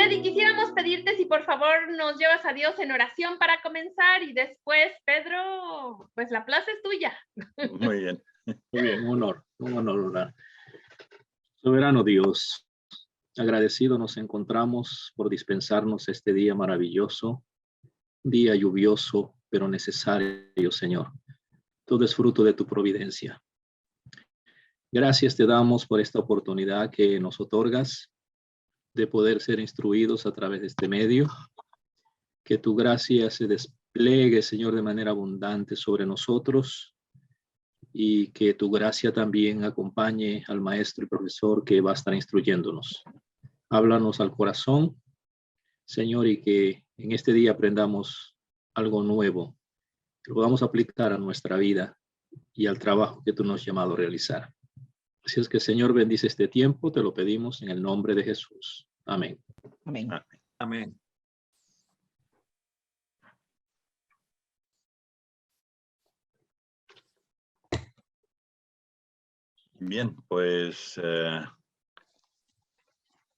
Freddy, quisiéramos pedirte si por favor nos llevas a Dios en oración para comenzar y después, Pedro, pues la plaza es tuya. Muy bien, un honor orar. Soberano Dios, agradecido nos encontramos por dispensarnos este día maravilloso, día lluvioso, pero necesario, Señor. Todo es fruto de tu providencia. Gracias te damos por esta oportunidad que nos otorgas de poder ser instruidos a través de este medio. Que tu gracia se despliegue, Señor, de manera abundante sobre nosotros y que tu gracia también acompañe al maestro y profesor que va a estar instruyéndonos. Háblanos al corazón, Señor, y que en este día aprendamos algo nuevo, que lo podamos aplicar a nuestra vida y al trabajo que tú nos has llamado a realizar. Así es que, Señor, bendice este tiempo, te lo pedimos en el nombre de Jesús. Amén. Amén. Amén. Bien, pues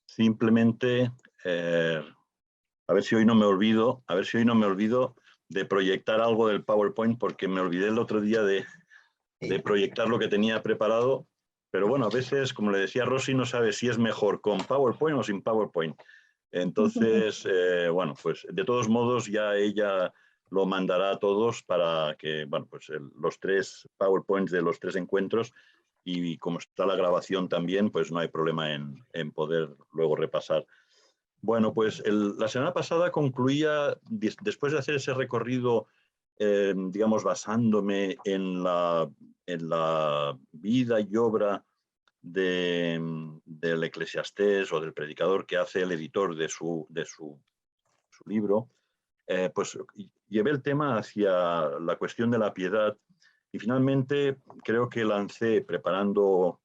simplemente a ver si hoy no me olvido, de proyectar algo del PowerPoint, porque me olvidé el otro día de proyectar lo que tenía preparado. Pero bueno, a veces, como le decía Rosy, no sabe si es mejor con PowerPoint o sin PowerPoint. Entonces, bueno, pues de todos modos ya ella lo mandará a todos para que, bueno, pues los 3 PowerPoints de los 3 encuentros, y como está la grabación también, pues no hay problema en poder luego repasar. Bueno, pues la semana pasada concluía, después de hacer ese recorrido, digamos, basándome en la vida y obra del Eclesiastés o del predicador que hace el editor de su libro, pues llevé el tema hacia la cuestión de la piedad y finalmente creo que lancé, preparando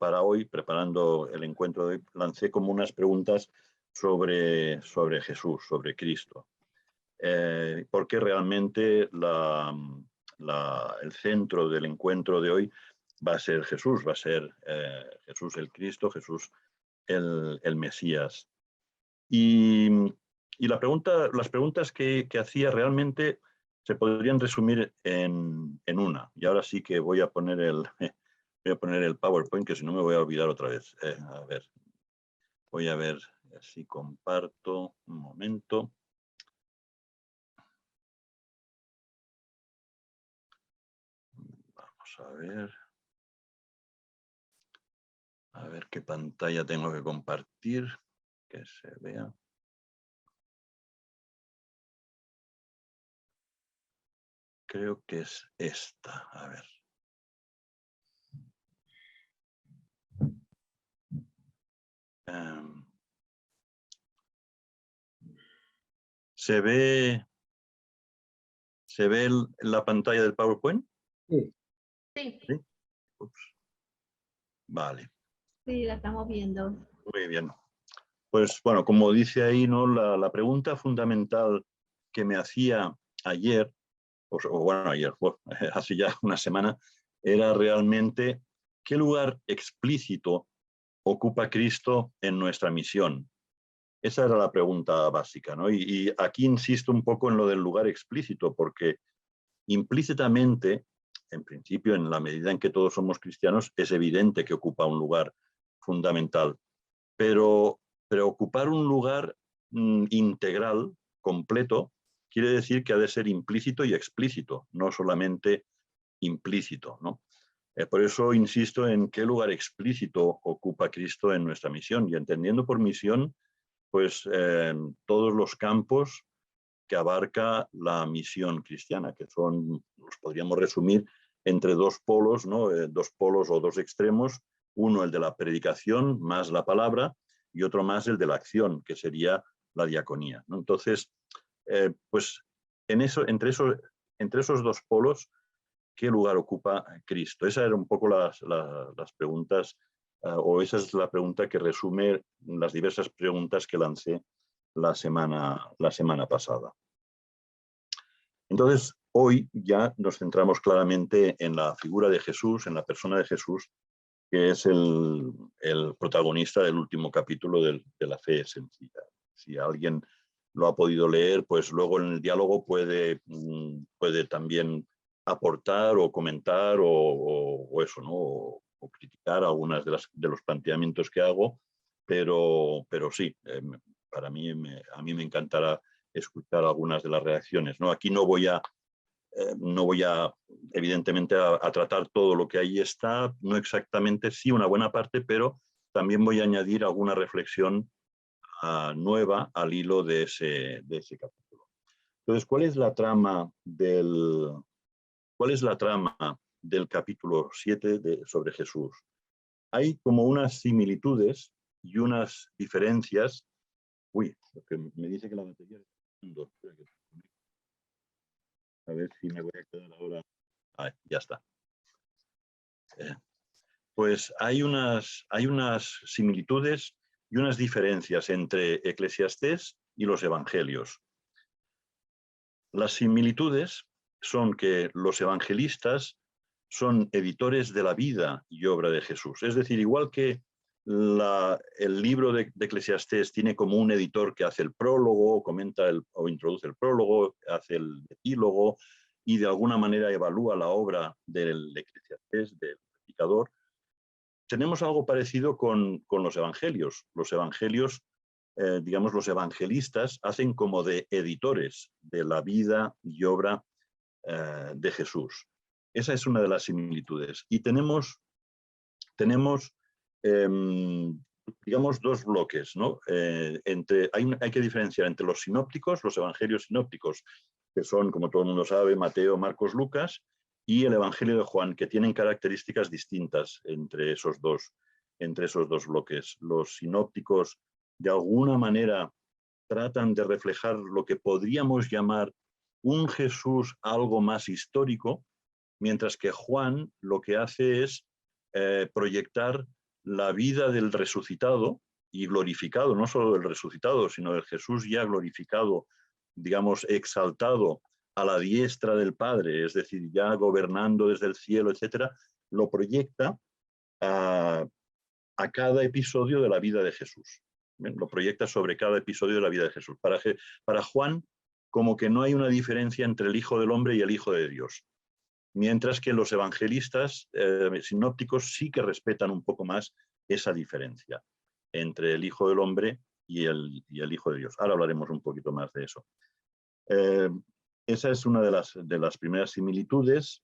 el encuentro de hoy, lancé como unas preguntas sobre Jesús, sobre Cristo. Porque realmente el centro del encuentro de hoy va a ser Jesús, Jesús el Cristo, Jesús el Mesías. Y las preguntas que hacía realmente se podrían resumir en una. Y ahora sí que voy a poner el PowerPoint, que si no me voy a olvidar otra vez. A ver, voy a ver si comparto un momento. Vamos a ver qué pantalla tengo que compartir, que se vea. Creo que es esta, a ver. ¿Se ve la pantalla del PowerPoint? Sí. Sí. ¿Sí? Ups. Vale. Sí, la estamos viendo. Muy bien. Pues bueno, como dice ahí, ¿no? La pregunta fundamental que me hacía ayer, hace ya una semana, era realmente ¿qué lugar explícito ocupa Cristo en nuestra misión? Esa era la pregunta básica, ¿no? Y aquí insisto un poco en lo del lugar explícito, porque implícitamente, en principio, en la medida en que todos somos cristianos, es evidente que ocupa un lugar fundamental. Pero ocupar un lugar integral, completo, quiere decir que ha de ser implícito y explícito, no solamente implícito, ¿no? Por eso insisto en qué lugar explícito ocupa Cristo en nuestra misión, y entendiendo por misión, pues todos los campos que abarca la misión cristiana, que los podríamos resumir entre 2 polos, ¿no? 2 polos o 2 extremos, uno el de la predicación más la palabra y otro más el de la acción, que sería la diaconía, ¿no? Entonces, pues entre esos 2 polos, ¿qué lugar ocupa Cristo? Esa era un poco las preguntas, o esa es la pregunta que resume las diversas preguntas que lancé la semana pasada. Entonces, hoy ya nos centramos claramente en la figura de Jesús, en la persona de Jesús, que es el protagonista del último capítulo de la fe sencilla. Si alguien lo ha podido leer, pues luego en el diálogo puede también aportar o comentar o eso, ¿no? O criticar algunas de los planteamientos que hago, pero sí, a mí me encantará escuchar algunas de las reacciones, ¿no? Aquí no voy a, evidentemente, a tratar todo lo que ahí está, no exactamente, sí, una buena parte, pero también voy a añadir alguna reflexión nueva al hilo de ese capítulo. Entonces, ¿cuál es la trama del capítulo 7 sobre Jesús? Hay como unas similitudes y unas diferencias. Uy, lo que me dice que la batería está. A ver si me voy a quedar ahora. Ya está. Pues hay unas similitudes y unas diferencias entre Eclesiastés y los evangelios. Las similitudes son que los evangelistas son editores de la vida y obra de Jesús. Es decir, igual que el libro de Eclesiastés tiene como un editor que hace el prólogo, comenta o introduce el prólogo, hace el epílogo y de alguna manera evalúa la obra del Eclesiastés, del predicador, tenemos algo parecido con los evangelios. Los evangelios, digamos, los evangelistas hacen como de editores de la vida y obra de Jesús. Esa es una de las similitudes. Y tenemos digamos, dos bloques, ¿no? Hay que diferenciar entre los sinópticos, los evangelios sinópticos, que son, como todo el mundo sabe, Mateo, Marcos, Lucas, y el Evangelio de Juan, que tienen características distintas entre esos dos bloques. Los sinópticos, de alguna manera, tratan de reflejar lo que podríamos llamar un Jesús algo más histórico, mientras que Juan lo que hace es proyectar la vida del resucitado y glorificado, no solo del resucitado, sino del Jesús ya glorificado, digamos, exaltado a la diestra del Padre, es decir, ya gobernando desde el cielo, etcétera, lo proyecta a cada episodio de la vida de Jesús. ¿Bien? Lo proyecta sobre cada episodio de la vida de Jesús. Para Juan, como que no hay una diferencia entre el Hijo del Hombre y el Hijo de Dios. Mientras que los evangelistas sinópticos sí que respetan un poco más esa diferencia entre el Hijo del Hombre y el Hijo de Dios. Ahora hablaremos un poquito más de eso. Esa es una de las primeras similitudes,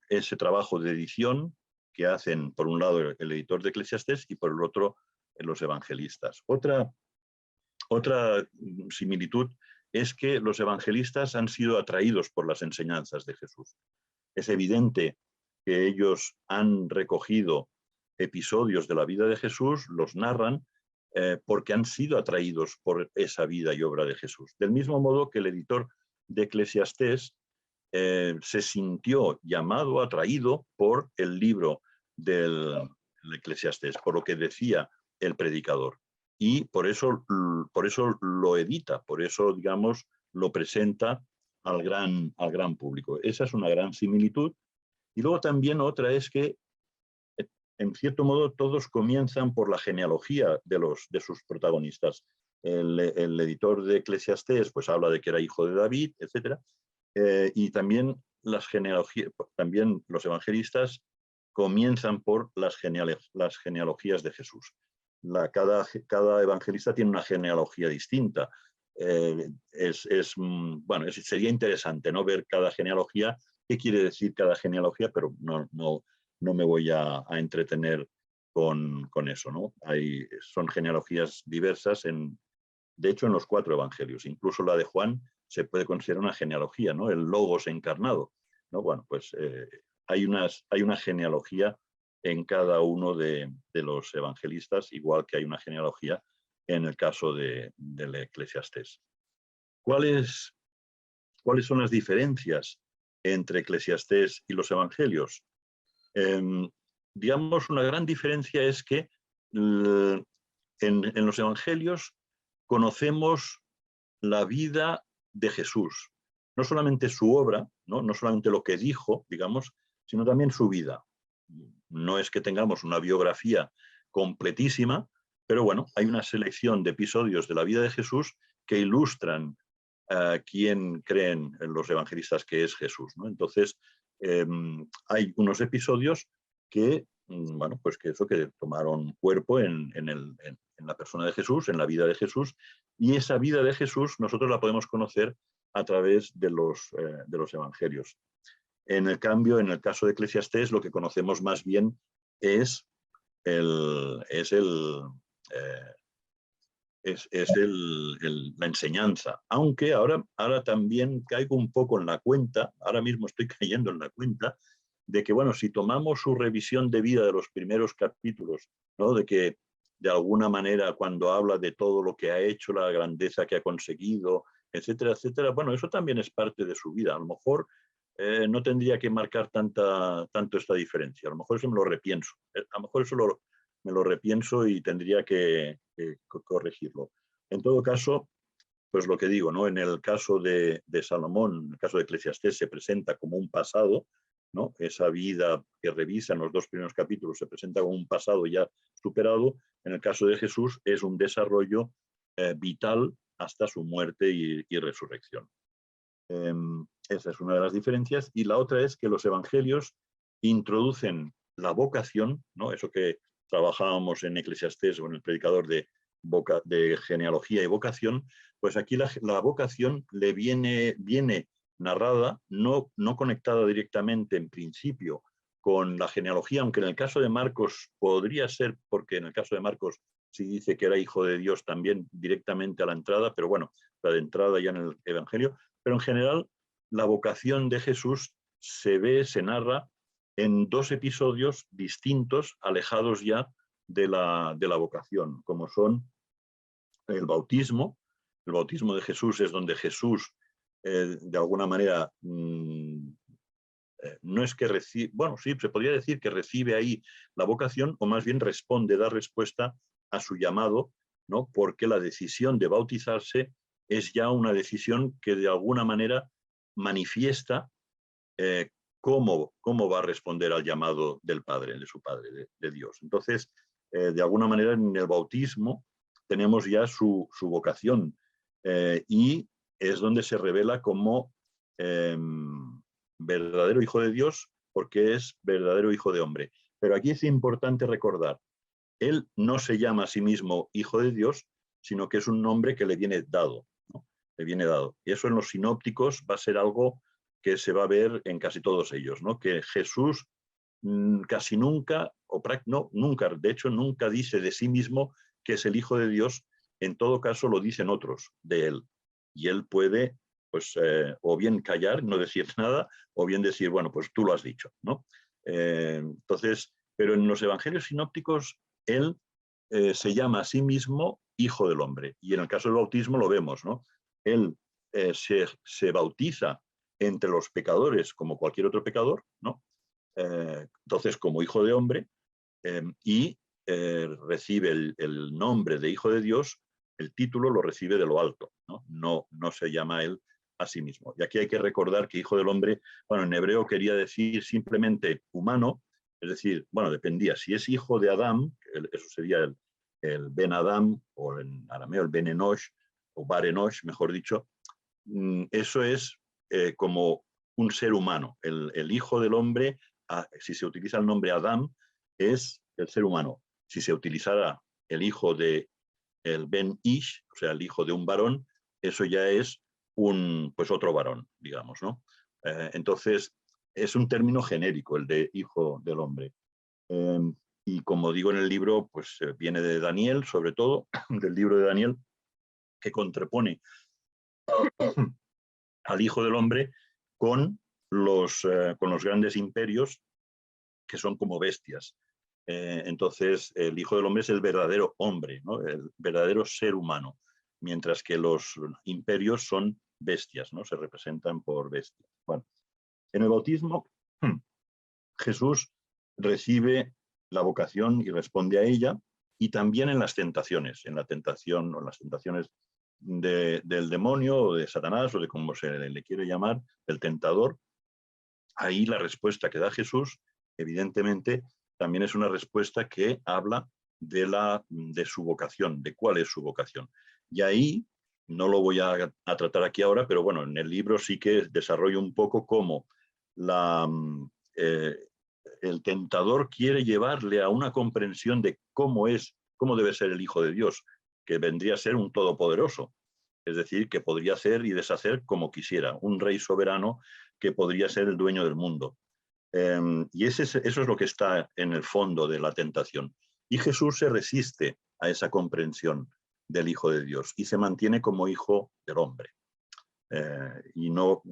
ese trabajo de edición que hacen, por un lado, el editor de Eclesiastés y por el otro, los evangelistas. Otra similitud es que los evangelistas han sido atraídos por las enseñanzas de Jesús. Es evidente que ellos han recogido episodios de la vida de Jesús, los narran, porque han sido atraídos por esa vida y obra de Jesús. Del mismo modo que el editor de Eclesiastés se sintió llamado, atraído por el libro del Eclesiastés, por lo que decía el predicador. Y por eso lo edita, por eso, digamos, lo presenta al gran público. Esa es una gran similitud. Y luego también otra es que, en cierto modo, todos comienzan por la genealogía de sus protagonistas. El editor de Eclesiastés pues habla de que era hijo de David, etc. Y también también los evangelistas comienzan por las genealogías de Jesús. Cada evangelista tiene una genealogía distinta. Sería interesante, ¿no?, ver cada genealogía, qué quiere decir cada genealogía, pero no me voy a entretener con eso, ¿no? Son genealogías diversas, de hecho, en los 4 evangelios. Incluso la de Juan se puede considerar una genealogía, ¿no? El Logos encarnado, ¿no? Bueno, pues hay una genealogía en cada uno de los evangelistas, igual que hay una genealogía en el caso del Eclesiastés. ¿Cuáles son las diferencias entre Eclesiastés y los evangelios? Digamos, una gran diferencia es que en los evangelios conocemos la vida de Jesús, no solamente su obra, no solamente lo que dijo, digamos, sino también su vida. No es que tengamos una biografía completísima, Pero bueno, hay una selección de episodios de la vida de Jesús que ilustran a quién creen los evangelistas que es Jesús, ¿no? Entonces, hay unos episodios que, bueno, pues que eso, que tomaron cuerpo en la persona de Jesús, en la vida de Jesús, y esa vida de Jesús nosotros la podemos conocer a través de los evangelios. En el cambio, en el caso de Eclesiastés, lo que conocemos más bien es la enseñanza, aunque ahora también caigo un poco en la cuenta, ahora mismo estoy cayendo en la cuenta, de que, bueno, si tomamos su revisión de vida de los primeros capítulos, ¿no? De que de alguna manera cuando habla de todo lo que ha hecho, la grandeza que ha conseguido, etcétera, etcétera, bueno, eso también es parte de su vida. A lo mejor no tendría que marcar tanto esta diferencia, a lo mejor eso me lo repienso, a lo mejor eso me lo repienso y tendría que corregirlo. En todo caso, pues lo que digo, ¿no? En el caso de Salomón, en el caso de Eclesiastés, se presenta como un pasado, ¿no? Esa vida que revisa en los dos primeros capítulos se presenta como un pasado ya superado. En el caso de Jesús es un desarrollo vital hasta su muerte y resurrección. Esa es una de las diferencias. Y la otra es que los evangelios introducen la vocación, ¿no? Eso que trabajábamos en Eclesiastés o en el predicador de genealogía y vocación, pues aquí la vocación le viene narrada, no conectada directamente en principio con la genealogía, aunque en el caso de Marcos podría ser, porque en el caso de Marcos sí dice que era hijo de Dios también directamente a la entrada, pero bueno, la de entrada ya en el Evangelio, pero en general la vocación de Jesús se narra en dos episodios distintos, alejados ya de la vocación, como son el bautismo. El bautismo de Jesús es donde Jesús, de alguna manera, no es que recibe, bueno, sí, se podría decir que recibe ahí la vocación, o más bien da respuesta a su llamado, ¿no? Porque la decisión de bautizarse es ya una decisión que de alguna manera manifiesta cómo va a responder al llamado del Padre, de su Padre, de Dios. Entonces, de alguna manera en el bautismo tenemos ya su vocación y es donde se revela como verdadero hijo de Dios, porque es verdadero hijo de hombre. Pero aquí es importante recordar, él no se llama a sí mismo hijo de Dios, sino que es un nombre que le viene dado, ¿no? Le viene dado. Y eso en los sinópticos va a ser algo que se va a ver en casi todos ellos, ¿no? Que Jesús casi nunca, nunca, de hecho nunca dice de sí mismo que es el Hijo de Dios, en todo caso lo dicen otros de él. Y él puede, pues, o bien callar, no decir nada, o bien decir, bueno, pues tú lo has dicho, ¿no? Entonces, pero en los evangelios sinópticos, él se llama a sí mismo Hijo del Hombre. Y en el caso del bautismo lo vemos, ¿no? Él se bautiza entre los pecadores como cualquier otro pecador, ¿no? Entonces, como hijo de hombre, y recibe el nombre de hijo de Dios, el título lo recibe de lo alto, ¿no? No se llama él a sí mismo. Y aquí hay que recordar que hijo del hombre, bueno, en hebreo quería decir simplemente humano, es decir, bueno, dependía, si es hijo de Adán, eso sería el Ben Adam, o en arameo el Ben Enosh, o Bar Enosh, mejor dicho, eso es como un ser humano. El hijo del hombre, si se utiliza el nombre Adán, es el ser humano. Si se utilizara el hijo de el Ben Ish, o sea, el hijo de un varón, eso ya es pues otro varón, digamos, ¿no? Entonces, es un término genérico, el de hijo del hombre. Y como digo en el libro, pues viene de Daniel, sobre todo, del libro de Daniel, que contrapone al Hijo del Hombre con los grandes imperios que son como bestias. Entonces, el Hijo del Hombre es el verdadero hombre, ¿no? El verdadero ser humano, mientras que los imperios son bestias, ¿no? Se representan por bestias. Bueno, en el bautismo, Jesús recibe la vocación y responde a ella, y también en las tentaciones, en las tentaciones del demonio o de Satanás o de como se le quiere llamar, el tentador. Ahí la respuesta que da Jesús, evidentemente, también es una respuesta que habla de su vocación, de cuál es su vocación. Y ahí, no lo voy a tratar aquí ahora, pero bueno, en el libro sí que desarrollo un poco cómo el tentador quiere llevarle a una comprensión de cómo debe ser el Hijo de Dios, que vendría a ser un todopoderoso, es decir, que podría hacer y deshacer como quisiera, un rey soberano que podría ser el dueño del mundo. Y eso es lo que está en el fondo de la tentación. Y Jesús se resiste a esa comprensión del Hijo de Dios y se mantiene como hijo del hombre. Y no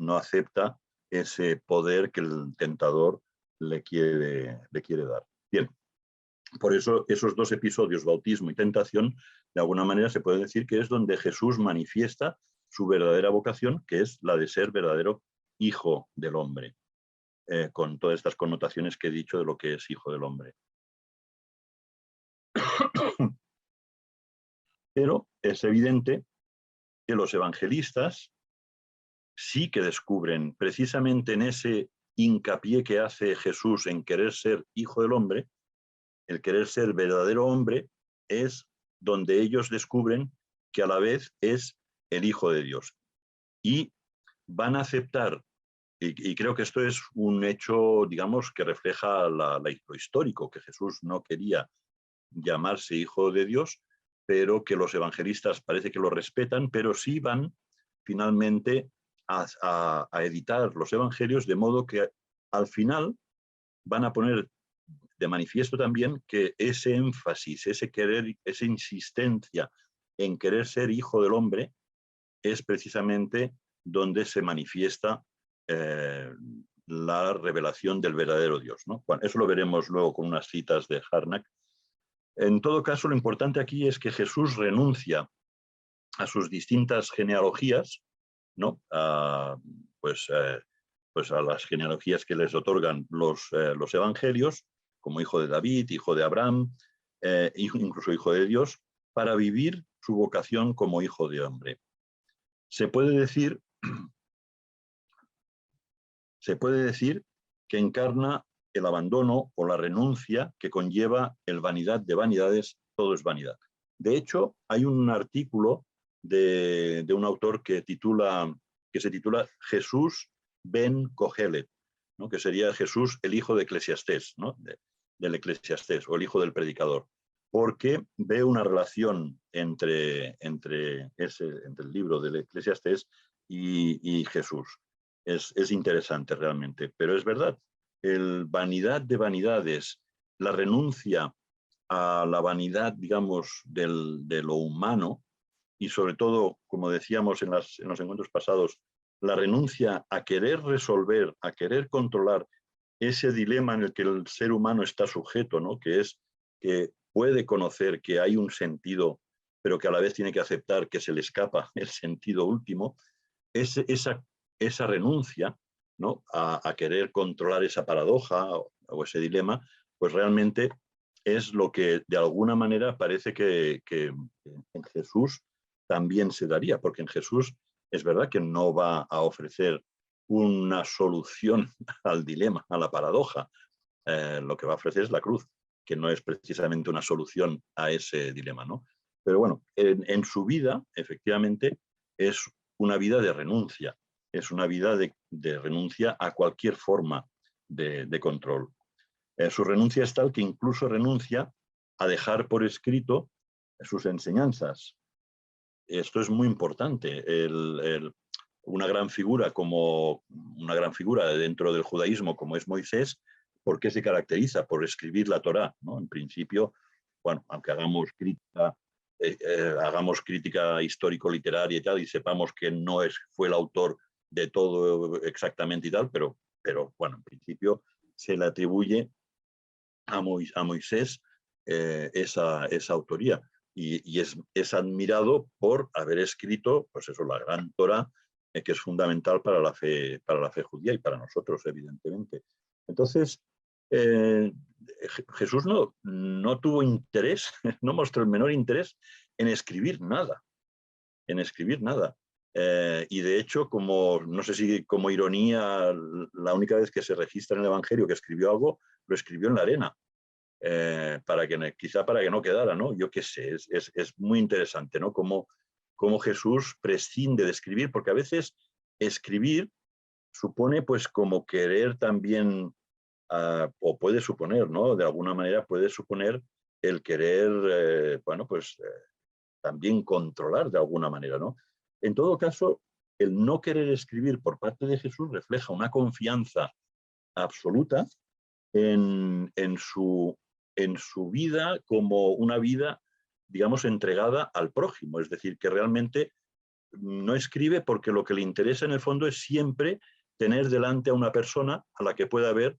acepta ese poder que el tentador le quiere dar. Bien, por eso esos dos episodios, bautismo y tentación, de alguna manera se puede decir que es donde Jesús manifiesta su verdadera vocación, que es la de ser verdadero hijo del hombre, con todas estas connotaciones que he dicho de lo que es hijo del hombre. Pero es evidente que los evangelistas sí que descubren, precisamente en ese hincapié que hace Jesús en querer ser hijo del hombre, el querer ser verdadero hombre, es donde ellos descubren que a la vez es el Hijo de Dios. Y van a aceptar, y creo que esto es un hecho, digamos, que refleja lo histórico, que Jesús no quería llamarse Hijo de Dios, pero que los evangelistas parece que lo respetan, pero sí van finalmente a editar los evangelios de modo que al final van a poner de manifiesto también que ese énfasis, ese querer, esa insistencia en querer ser hijo del hombre es precisamente donde se manifiesta la revelación del verdadero Dios, ¿no? Bueno, eso lo veremos luego con unas citas de Harnack. En todo caso, lo importante aquí es que Jesús renuncia a sus distintas genealogías, ¿no? Pues a las genealogías que les otorgan los evangelios, como hijo de David, hijo de Abraham, incluso hijo de Dios, para vivir su vocación como hijo de hombre. Se puede decir que encarna el abandono o la renuncia que conlleva el vanidad de vanidades, todo es vanidad. De hecho, hay un artículo de un autor que se titula Jesús ben Kohelet, ¿no? Que sería Jesús el hijo de Eclesiastés, ¿no? Del Eclesiastés o el hijo del predicador, porque ve una relación entre el libro del Eclesiastés y Jesús. Es interesante realmente, pero es verdad, el vanidad de vanidades, la renuncia a la vanidad, digamos, de lo humano, y sobre todo, como decíamos en los encuentros pasados, la renuncia a querer resolver, a querer controlar ese dilema en el que el ser humano está sujeto, ¿no? Que es que puede conocer que hay un sentido, pero que a la vez tiene que aceptar que se le escapa el sentido último, esa renuncia, ¿no? a querer controlar esa paradoja o ese dilema, pues realmente es lo que de alguna manera parece que en Jesús también se daría, porque en Jesús es verdad que no va a ofrecer una solución al dilema, a la paradoja. Lo que va a ofrecer es la cruz, que no es precisamente una solución a ese dilema, ¿no? Pero bueno, en su vida, efectivamente, es una vida de renuncia, es una vida de renuncia a cualquier forma de control. Su renuncia es tal que incluso renuncia a dejar por escrito sus enseñanzas. Esto es muy importante. Una gran figura dentro del judaísmo como es Moisés, ¿por qué se caracteriza? Por escribir la Torá, ¿no? En principio, bueno, aunque hagamos crítica histórico-literaria y tal, y sepamos que no fue el autor de todo exactamente y tal, pero bueno, en principio se le atribuye a Moisés esa autoría. Y es admirado por haber escrito, pues eso, la gran Torá, que es fundamental para la fe judía y para nosotros, evidentemente. Entonces, Jesús no tuvo interés, no mostró el menor interés en escribir nada, y de hecho, no sé si como ironía, la única vez que se registra en el Evangelio que escribió algo, lo escribió en la arena. quizá para que no quedara, ¿no? Yo qué sé, es muy interesante, ¿no? Cómo Jesús prescinde de escribir, porque a veces escribir supone pues como querer también, o puede suponer, ¿no? De alguna manera puede suponer el querer, bueno, pues también controlar de alguna manera, ¿no? En todo caso, el no querer escribir por parte de Jesús refleja una confianza absoluta en su vida como una vida, digamos, entregada al prójimo. Es decir, que realmente no escribe porque lo que le interesa en el fondo es siempre tener delante a una persona a la que pueda ver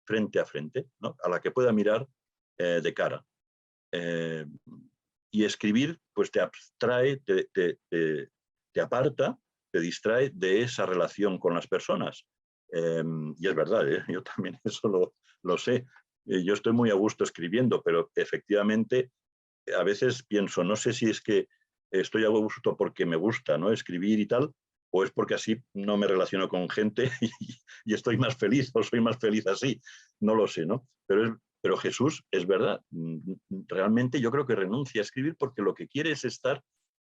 frente a frente, ¿no? A la que pueda mirar de cara. Y escribir pues te abstrae, te aparta, te distrae de esa relación con las personas. Y es verdad, yo también eso lo sé. Yo estoy muy a gusto escribiendo, pero efectivamente a veces pienso, no sé si es que estoy a gusto porque me gusta, ¿no? Escribir y tal, o es porque así no me relaciono con gente y estoy más feliz, o soy más feliz así. No lo sé, ¿no? Pero Jesús, es verdad, realmente yo creo que renuncia a escribir porque lo que quiere es estar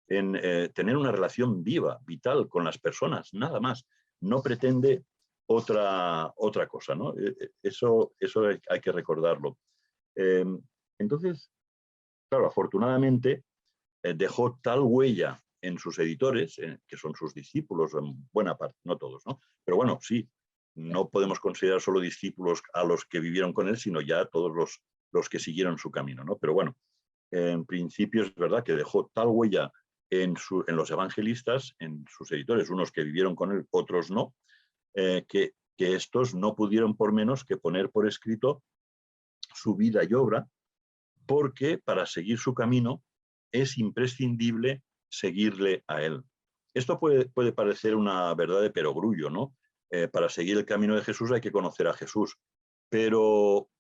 en tener una relación viva, vital con las personas, nada más. No pretende otra cosa, ¿no? Eso hay que recordarlo. Entonces, claro, afortunadamente dejó tal huella en sus editores, que son sus discípulos, en buena parte, no todos, ¿no? Pero bueno, sí, no podemos considerar solo discípulos a los que vivieron con él, sino ya todos los que siguieron su camino, ¿no? Pero bueno, en principio es verdad que dejó tal huella en los evangelistas, en sus editores, unos que vivieron con él, otros no, que estos no pudieron por menos que poner por escrito su vida y obra, porque para seguir su camino es imprescindible seguirle a él. Esto puede parecer una verdad de perogrullo, ¿no? Para seguir el camino de Jesús hay que conocer a Jesús, pero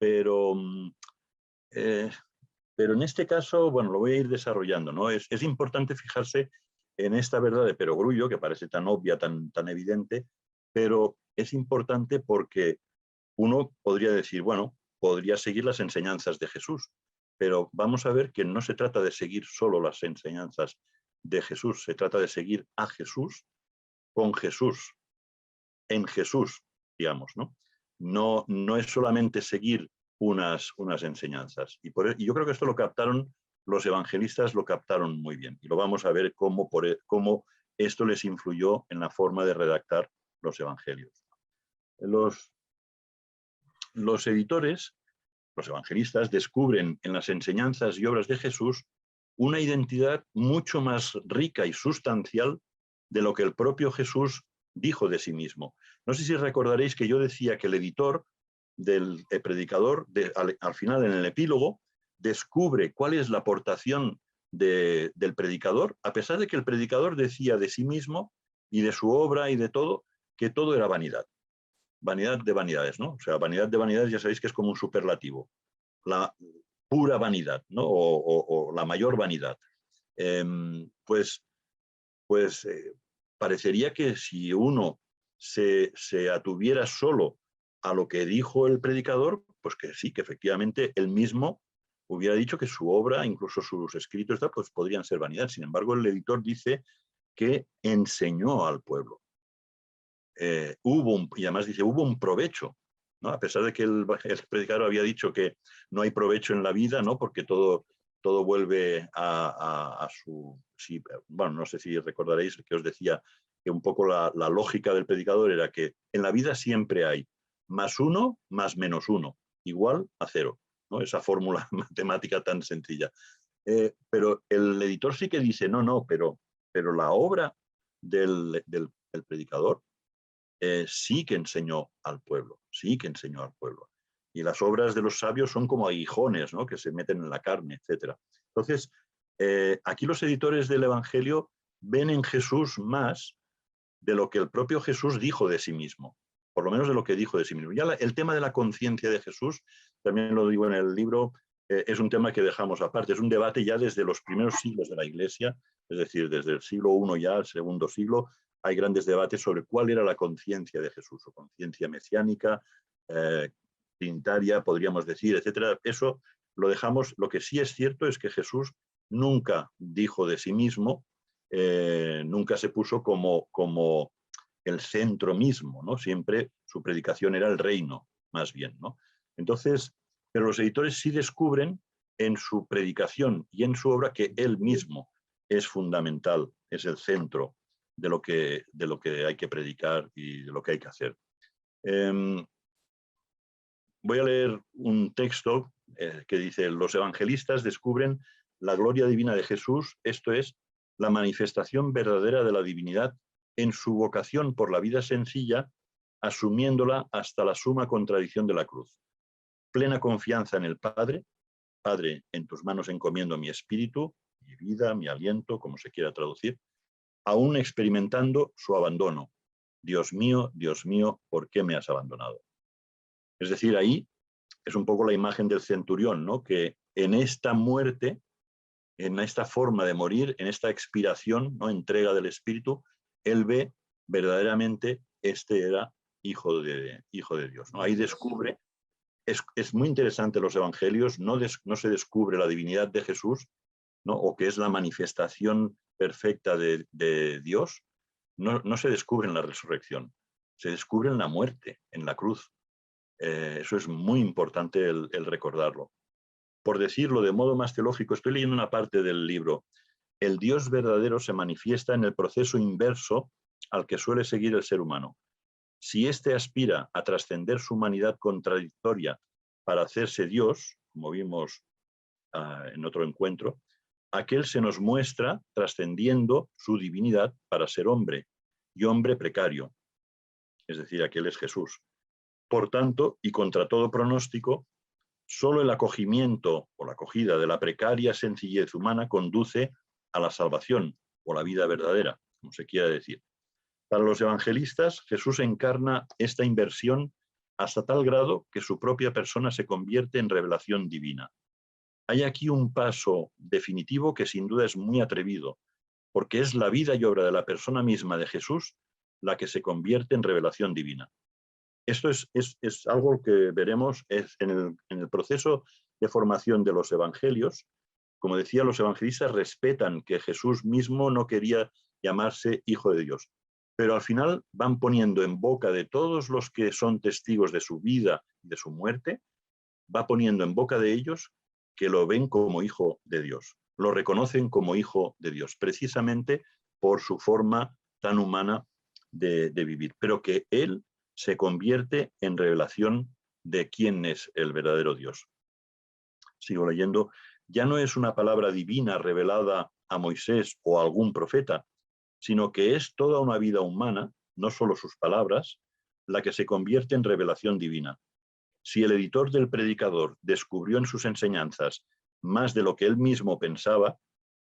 en este caso, bueno, lo voy a ir desarrollando, ¿no? Es importante fijarse en esta verdad de perogrullo, que parece tan obvia, tan evidente, pero es importante porque uno podría decir, bueno, podría seguir las enseñanzas de Jesús, pero vamos a ver que no se trata de seguir solo las enseñanzas de Jesús, se trata de seguir a Jesús con Jesús, en Jesús, digamos, ¿no? No es solamente seguir unas enseñanzas. Y yo creo que esto lo captaron, los evangelistas lo captaron muy bien. Y lo vamos a ver cómo esto les influyó en la forma de redactar los evangelios. Los editores, los evangelistas, descubren en las enseñanzas y obras de Jesús una identidad mucho más rica y sustancial de lo que el propio Jesús dijo de sí mismo. No sé si recordaréis que yo decía que el editor del predicador, al final en el epílogo, descubre cuál es la aportación del predicador, a pesar de que el predicador decía de sí mismo y de su obra y de todo, que todo era vanidad. Vanidad de vanidades, ¿no? O sea, vanidad de vanidades ya sabéis que es como un superlativo. La pura vanidad, ¿no? O la mayor vanidad. Parecería que si uno se atuviera solo a lo que dijo el predicador, pues que sí, que efectivamente él mismo hubiera dicho que su obra, incluso sus escritos, pues podrían ser vanidad. Sin embargo, el editor dice que enseñó al pueblo. Y además dice, hubo un provecho, ¿no? A pesar de que el predicador había dicho que no hay provecho en la vida, ¿no? Porque todo vuelve a su... Sí, bueno, no sé si recordaréis que os decía que un poco la lógica del predicador era que en la vida siempre hay +1 más -1, igual a 0, ¿no? Esa fórmula matemática tan sencilla. Pero el editor sí que dice, no, pero la obra del predicador sí que enseñó al pueblo, sí que enseñó al pueblo. Y las obras de los sabios son como aguijones, ¿no? Que se meten en la carne, etc. Entonces, aquí los editores del Evangelio ven en Jesús más de lo que el propio Jesús dijo de sí mismo, por lo menos de lo que dijo de sí mismo. Ya el tema de la conciencia de Jesús, también lo digo en el libro, es un tema que dejamos aparte, es un debate ya desde los primeros siglos de la Iglesia, es decir, desde el siglo I ya al segundo siglo, hay grandes debates sobre cuál era la conciencia de Jesús, o conciencia mesiánica, trinitaria, podríamos decir, etcétera. Eso lo dejamos. Lo que sí es cierto es que Jesús nunca dijo de sí mismo, nunca se puso como el centro mismo, ¿no? Siempre su predicación era el reino, más bien, ¿no? Entonces, pero los editores sí descubren en su predicación y en su obra que él mismo es fundamental, es el centro de lo que hay que predicar y de lo que hay que hacer. Voy a leer un texto que dice: los evangelistas descubren la gloria divina de Jesús, esto es, la manifestación verdadera de la divinidad en su vocación por la vida sencilla, asumiéndola hasta la suma contradicción de la cruz. Plena confianza en el Padre. Padre, en tus manos encomiendo mi espíritu, mi vida, mi aliento, como se quiera traducir, aún experimentando su abandono. Dios mío, ¿por qué me has abandonado? Es decir, ahí es un poco la imagen del centurión, ¿no? Que en esta muerte, en esta forma de morir, en esta expiración, ¿no? Entrega del espíritu, él ve verdaderamente este era hijo de Dios, ¿no? Ahí descubre. Es muy interesante los evangelios, no se descubre la divinidad de Jesús, ¿no? O que es la manifestación perfecta de Dios, no se descubre en la resurrección, se descubre en la muerte, en la cruz. Eso es muy importante el recordarlo. Por decirlo de modo más teológico, estoy leyendo una parte del libro. El Dios verdadero se manifiesta en el proceso inverso al que suele seguir el ser humano. Si éste aspira a trascender su humanidad contradictoria para hacerse Dios, como vimos en otro encuentro, aquel se nos muestra trascendiendo su divinidad para ser hombre, y hombre precario. Es decir, aquel es Jesús. Por tanto, y contra todo pronóstico, solo el acogimiento o la acogida de la precaria sencillez humana conduce a la salvación o la vida verdadera, como se quiera decir. Para los evangelistas, Jesús encarna esta inversión hasta tal grado que su propia persona se convierte en revelación divina. Hay aquí un paso definitivo que sin duda es muy atrevido, porque es la vida y obra de la persona misma de Jesús la que se convierte en revelación divina. Esto es algo que veremos en el proceso de formación de los evangelios. Como decía, los evangelistas respetan que Jesús mismo no quería llamarse Hijo de Dios, pero al final van poniendo en boca de todos los que son testigos de su vida y de su muerte, va poniendo en boca de ellos que lo ven como Hijo de Dios, lo reconocen como Hijo de Dios, precisamente por su forma tan humana de vivir, pero que Él se convierte en revelación de quién es el verdadero Dios. Sigo leyendo. Ya no es una palabra divina revelada a Moisés o a algún profeta, sino que es toda una vida humana, no solo sus palabras, la que se convierte en revelación divina. Si el editor del Predicador descubrió en sus enseñanzas más de lo que él mismo pensaba,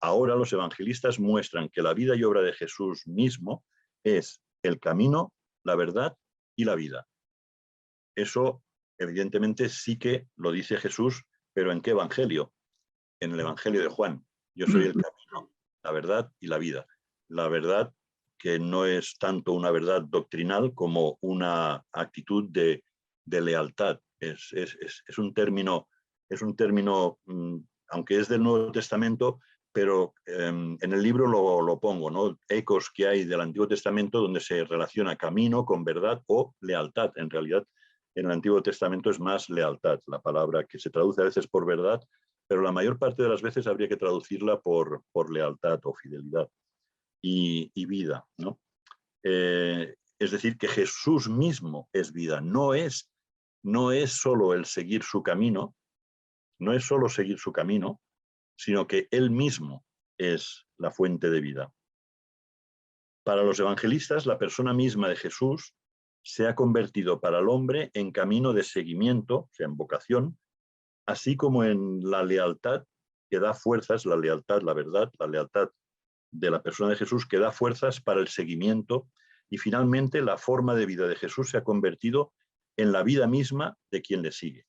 ahora los evangelistas muestran que la vida y obra de Jesús mismo es el camino, la verdad y la vida. Eso, evidentemente, sí que lo dice Jesús, pero ¿en qué evangelio? En el Evangelio de Juan. Yo soy el camino, la verdad y la vida. La verdad que no es tanto una verdad doctrinal como una actitud de lealtad. Es un término, aunque es del Nuevo Testamento, pero en el libro lo pongo, ¿no? Ecos que hay del Antiguo Testamento donde se relaciona camino con verdad o lealtad. En realidad, en el Antiguo Testamento es más lealtad, la palabra que se traduce a veces por verdad, pero la mayor parte de las veces habría que traducirla por lealtad o fidelidad y vida, ¿no? Es decir, que Jesús mismo es vida, no es solo el seguir su camino, no es solo seguir su camino, sino que Él mismo es la fuente de vida. Para los evangelistas, la persona misma de Jesús se ha convertido para el hombre en camino de seguimiento, o sea, en vocación, así como en la lealtad que da fuerzas, la lealtad, la verdad, la lealtad de la persona de Jesús que da fuerzas para el seguimiento, y finalmente la forma de vida de Jesús se ha convertido en la vida misma de quien le sigue.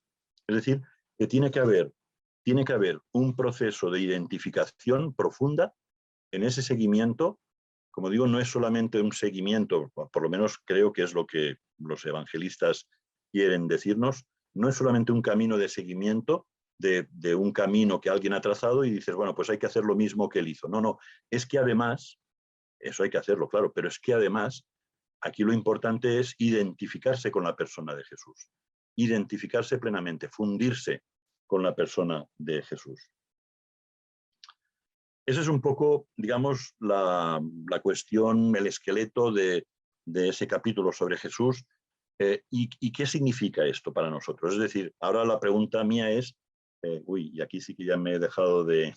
Es decir, que tiene que haber un proceso de identificación profunda en ese seguimiento. Como digo, no es solamente un seguimiento, por lo menos creo que es lo que los evangelistas quieren decirnos, no es solamente un camino de seguimiento, de un camino que alguien ha trazado y dices, bueno, pues hay que hacer lo mismo que él hizo. No, no, es que además, eso hay que hacerlo, claro, pero es que además aquí lo importante es identificarse con la persona de Jesús, identificarse plenamente, fundirse con la persona de Jesús. Ese es un poco, digamos, la cuestión, el esqueleto de ese capítulo sobre Jesús. ¿Y qué significa esto para nosotros? Es decir, ahora la pregunta mía es, y aquí sí que ya me he dejado de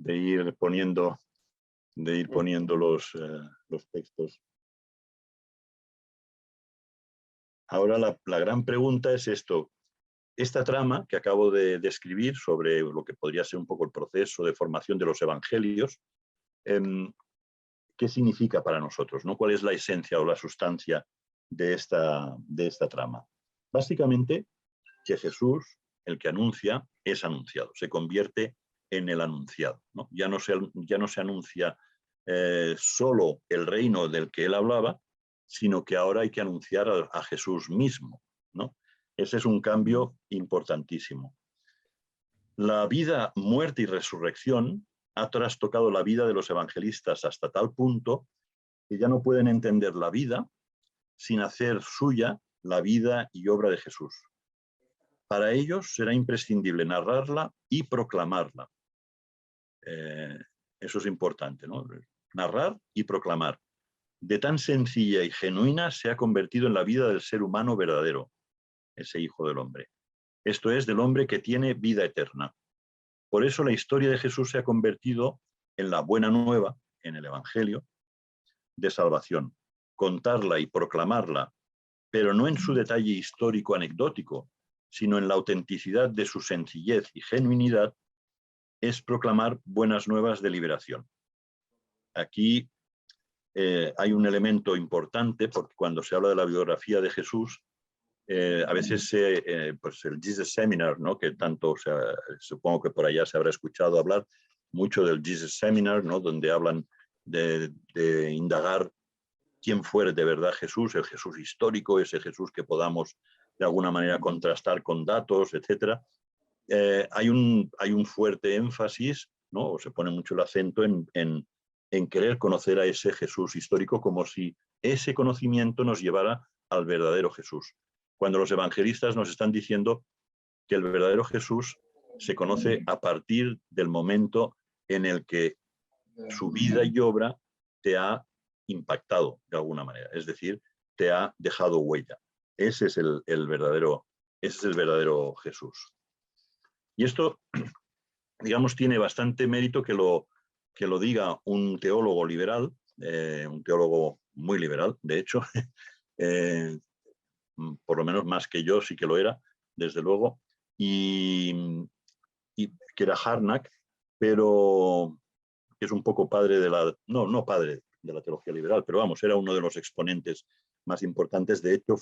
ir poniendo los textos. Ahora la gran pregunta es esto. Esta trama que acabo de describir sobre lo que podría ser un poco el proceso de formación de los evangelios, ¿qué significa para nosotros, ¿no? ¿Cuál es la esencia o la sustancia de esta trama? Básicamente, que Jesús, el que anuncia, es anunciado, se convierte en el anunciado, ¿no? Ya no se anuncia solo el reino del que él hablaba, sino que ahora hay que anunciar a Jesús mismo, ¿no? Ese es un cambio importantísimo. La vida, muerte y resurrección ha trastocado la vida de los evangelistas hasta tal punto que ya no pueden entender la vida sin hacer suya la vida y obra de Jesús. Para ellos será imprescindible narrarla y proclamarla. Eso es importante, ¿no? Narrar y proclamar. De tan sencilla y genuina se ha convertido en la vida del ser humano verdadero, ese Hijo del Hombre. Esto es, del hombre que tiene vida eterna. Por eso la historia de Jesús se ha convertido en la buena nueva, en el Evangelio, de salvación. Contarla y proclamarla, pero no en su detalle histórico anecdótico, sino en la autenticidad de su sencillez y genuinidad, es proclamar buenas nuevas de liberación. Aquí hay un elemento importante, porque cuando se habla de la biografía de Jesús, a veces pues el Jesus Seminar, ¿no? Que tanto, o sea, supongo que por allá se habrá escuchado hablar mucho del Jesus Seminar, ¿no? Donde hablan de indagar quién fue de verdad Jesús, el Jesús histórico, ese Jesús que podamos de alguna manera contrastar con datos, etc. Hay un fuerte énfasis, ¿no? O se pone mucho el acento en querer conocer a ese Jesús histórico como si ese conocimiento nos llevara al verdadero Jesús. Cuando los evangelistas nos están diciendo que el verdadero Jesús se conoce a partir del momento en el que su vida y obra te ha impactado de alguna manera, es decir, te ha dejado huella. Ese es el verdadero Jesús. Y esto, digamos, tiene bastante mérito que lo diga un teólogo liberal, un teólogo muy liberal, de hecho, por lo menos más que yo sí que lo era, desde luego, y que era Harnack, pero que es un poco padre de la, no padre de la teología liberal, pero vamos, era uno de los exponentes más importantes. De hecho,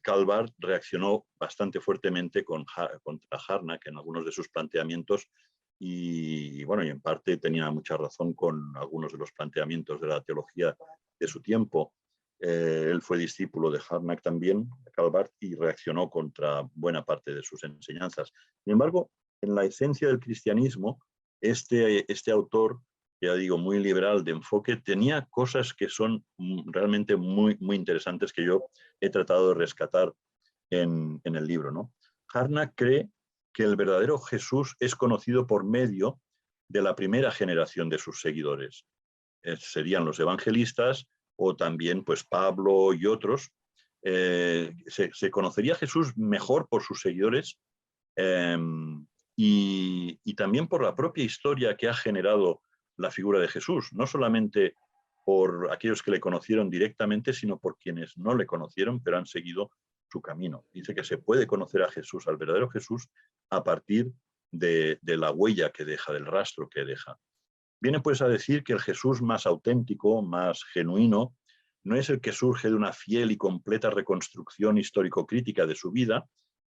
Karl Barth reaccionó bastante fuertemente contra Harnack en algunos de sus planteamientos y bueno, y en parte tenía mucha razón con algunos de los planteamientos de la teología de su tiempo. Él fue discípulo de Harnack también, Karl Barth, y reaccionó contra buena parte de sus enseñanzas. Sin embargo, en la esencia del cristianismo, este autor, ya digo, muy liberal de enfoque, tenía cosas que son realmente muy, muy interesantes que yo he tratado de rescatar en el libro, ¿no? Harnack cree que el verdadero Jesús es conocido por medio de la primera generación de sus seguidores. Serían los evangelistas o también pues Pablo y otros. Se conocería a Jesús mejor por sus seguidores y también por la propia historia que ha generado la figura de Jesús, no solamente por aquellos que le conocieron directamente, sino por quienes no le conocieron, pero han seguido su camino. Dice que se puede conocer a Jesús, al verdadero Jesús, a partir de la huella que deja, del rastro que deja. Viene pues a decir que el Jesús más auténtico, más genuino, no es el que surge de una fiel y completa reconstrucción histórico-crítica de su vida,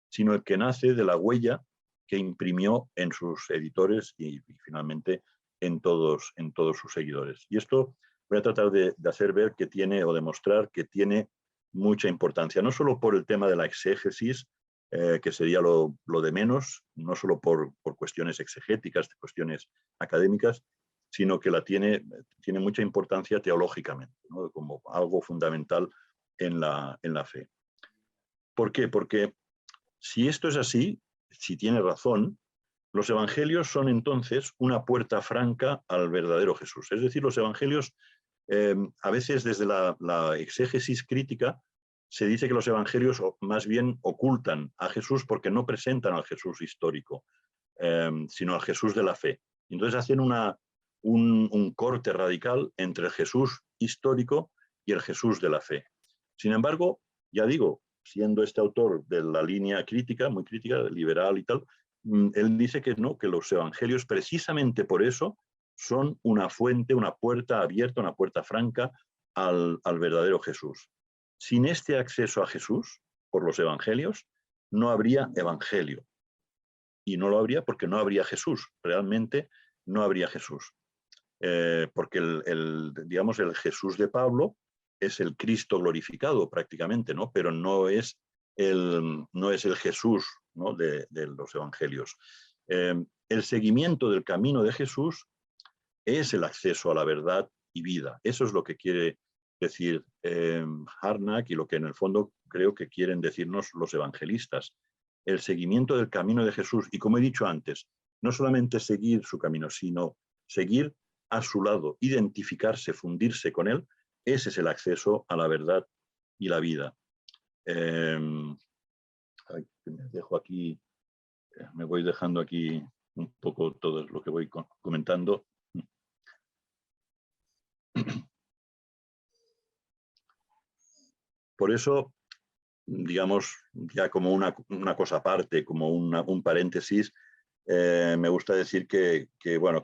sino el que nace de la huella que imprimió en sus editores y finalmente en todos sus seguidores. Y esto voy a tratar de hacer ver que tiene, o demostrar que tiene mucha importancia, no solo por el tema de la exégesis, que sería lo de menos, no solo por cuestiones exegéticas, cuestiones académicas, sino que tiene mucha importancia teológicamente, ¿no? Como algo fundamental en la fe. ¿Por qué? Porque si esto es así, si tiene razón, los evangelios son entonces una puerta franca al verdadero Jesús. Es decir, los evangelios, a veces desde la exégesis crítica, se dice que los evangelios más bien ocultan a Jesús porque no presentan al Jesús histórico, sino al Jesús de la fe. Entonces hacen un corte radical entre el Jesús histórico y el Jesús de la fe. Sin embargo, ya digo, siendo este autor de la línea crítica, muy crítica, liberal y tal, él dice que no, que los evangelios precisamente por eso son una fuente, una puerta abierta, una puerta franca al verdadero Jesús. Sin este acceso a Jesús por los evangelios, no habría evangelio. Y no lo habría porque no habría Jesús. Realmente no habría Jesús. Porque digamos, el Jesús de Pablo es el Cristo glorificado prácticamente, ¿no? Pero no es el Jesús, ¿no? de los evangelios. El seguimiento del camino de Jesús es el acceso a la verdad y vida. Eso es lo que quiere decir Harnack y lo que en el fondo creo que quieren decirnos los evangelistas. El seguimiento del camino de Jesús. Y como he dicho antes, no solamente seguir su camino, sino seguir a su lado, identificarse, fundirse con él. Ese es el acceso a la verdad y la vida. Me dejo aquí, me voy dejando aquí un poco todo lo que voy comentando. Por eso, digamos, ya como una cosa aparte, como un paréntesis, me gusta decir que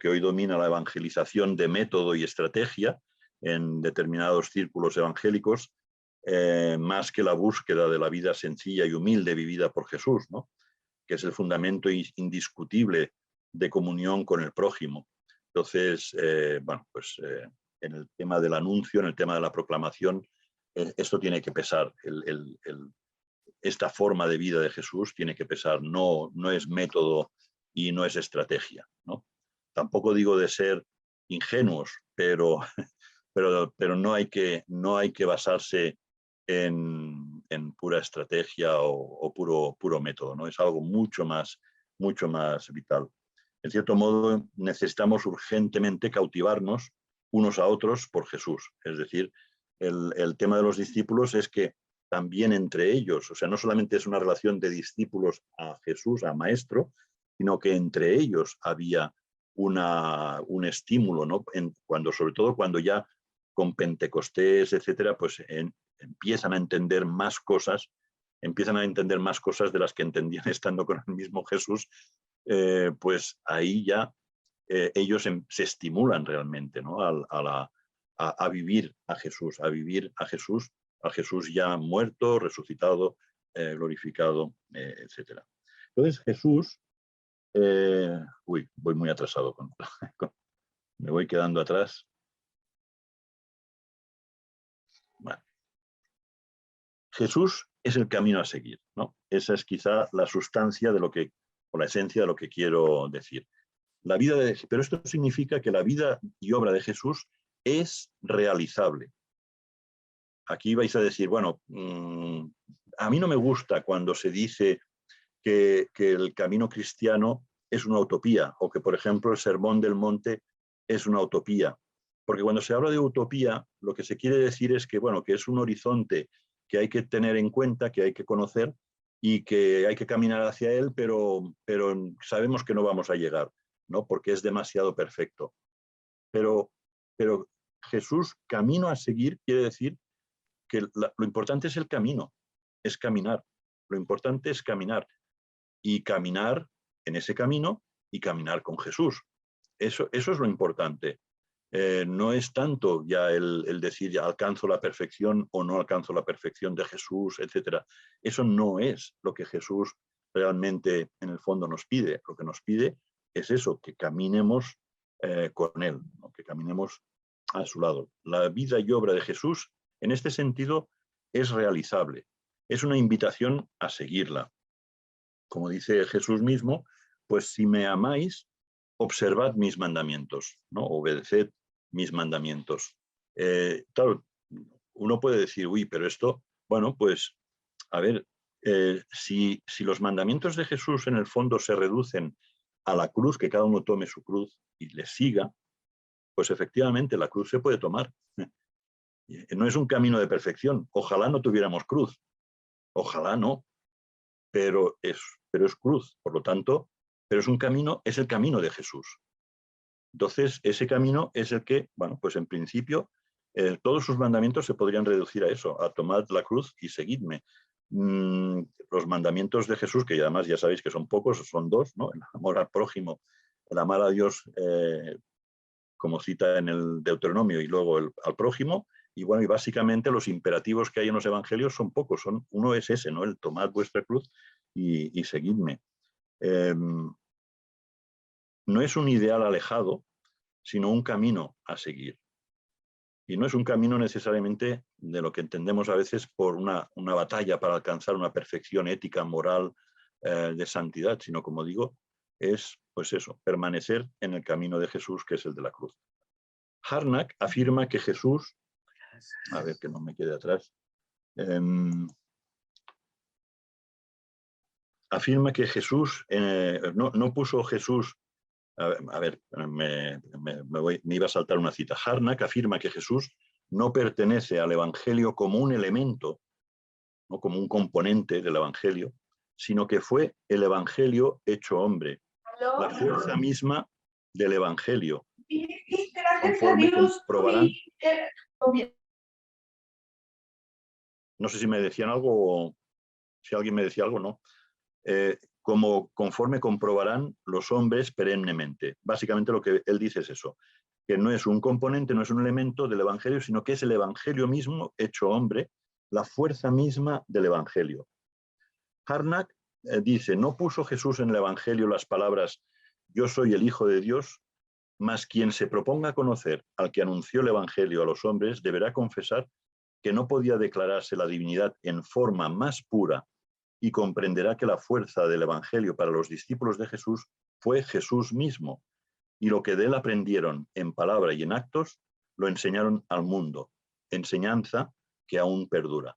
hoy domina la evangelización de método y estrategia en determinados círculos evangélicos, más que la búsqueda de la vida sencilla y humilde vivida por Jesús, ¿no? Que es el fundamento indiscutible de comunión con el prójimo. Entonces, en el tema del anuncio, en el tema de la proclamación, esto tiene que pesar. Esta forma de vida de Jesús tiene que pesar. No es método y no es estrategia, ¿no? Tampoco digo de ser ingenuos, pero no hay que basarse en pura estrategia o puro método, ¿no? Es algo mucho más vital. En cierto modo, necesitamos urgentemente cautivarnos unos a otros por Jesús. Es decir, el tema de los discípulos es que también entre ellos, o sea, no solamente es una relación de discípulos a Jesús, a Maestro, sino que entre ellos había un estímulo, ¿no? Sobre todo cuando ya con Pentecostés, etcétera, pues empiezan a entender más cosas de las que entendían estando con el mismo Jesús, pues ahí ya ellos se estimulan realmente, ¿no? a vivir a Jesús, a Jesús ya muerto, resucitado, glorificado, etcétera. Entonces Jesús, voy muy atrasado, me voy quedando atrás. Bueno. Jesús es el camino a seguir, ¿no? Esa es quizá la sustancia o la esencia de lo que quiero decir. Pero esto significa que la vida y obra de Jesús es realizable. Aquí vais a decir, bueno, a mí no me gusta cuando se dice que el camino cristiano es una utopía, o que, por ejemplo, el Sermón del Monte es una utopía. Porque cuando se habla de utopía, lo que se quiere decir es que es un horizonte que hay que tener en cuenta, que hay que conocer y que hay que caminar hacia él, pero sabemos que no vamos a llegar, ¿no? Porque es demasiado perfecto. Pero Jesús, camino a seguir, quiere decir que lo importante es el camino, es caminar. Lo importante es caminar y caminar en ese camino y caminar con Jesús. Eso es lo importante. No es tanto ya el decir ya alcanzo la perfección o no alcanzo la perfección de Jesús, etc. Eso no es lo que Jesús realmente en el fondo nos pide. Lo que nos pide es eso, que caminemos con Él, ¿no? Que caminemos a su lado. La vida y obra de Jesús, en este sentido, es realizable. Es una invitación a seguirla. como dice Jesús mismo, pues si me amáis, observad mis mandamientos, ¿no? Obedeced mis mandamientos. Claro, uno puede decir, uy, pero esto, bueno, pues, a ver, si los mandamientos de Jesús en el fondo se reducen a la cruz, que cada uno tome su cruz y le siga, pues efectivamente la cruz se puede tomar. No es un camino de perfección. Ojalá no tuviéramos cruz. Ojalá no. Pero es cruz. Por lo tanto, pero es un camino, es el camino de Jesús. Entonces, ese camino es el que, bueno, pues en principio, todos sus mandamientos se podrían reducir a eso, a tomad la cruz y seguidme. Los mandamientos de Jesús, que además ya sabéis que son pocos, son dos, ¿no? El amor al prójimo, el amar a Dios, como cita en el Deuteronomio, y luego al prójimo. Y bueno, y básicamente los imperativos que hay en los evangelios son pocos. Uno es ese, ¿no? El tomad vuestra cruz y seguidme. No es un ideal alejado, sino un camino a seguir. Y no es un camino necesariamente de lo que entendemos a veces por una batalla para alcanzar una perfección ética, moral, de santidad, sino, como digo, es pues eso, permanecer en el camino de Jesús, que es el de la cruz. Harnack afirma que Jesús, a ver que no me quede atrás, afirma que Jesús, no puso Jesús, a ver, me iba a saltar una cita. Harnack afirma que Jesús no pertenece al Evangelio como un elemento, no como un componente del Evangelio, sino que fue el Evangelio hecho hombre, la fuerza misma del Evangelio. Conforme comprobarán. No sé si me decían algo o si alguien me decía algo, no. Conforme comprobarán los hombres perennemente. Básicamente lo que él dice es eso, que no es un componente, no es un elemento del Evangelio, sino que es el Evangelio mismo hecho hombre, la fuerza misma del Evangelio. Harnack dice, no puso Jesús en el Evangelio las palabras yo soy el Hijo de Dios, mas quien se proponga conocer al que anunció el Evangelio a los hombres deberá confesar que no podía declararse la divinidad en forma más pura y comprenderá que la fuerza del Evangelio para los discípulos de Jesús fue Jesús mismo, y lo que de él aprendieron en palabra y en actos, lo enseñaron al mundo, enseñanza que aún perdura.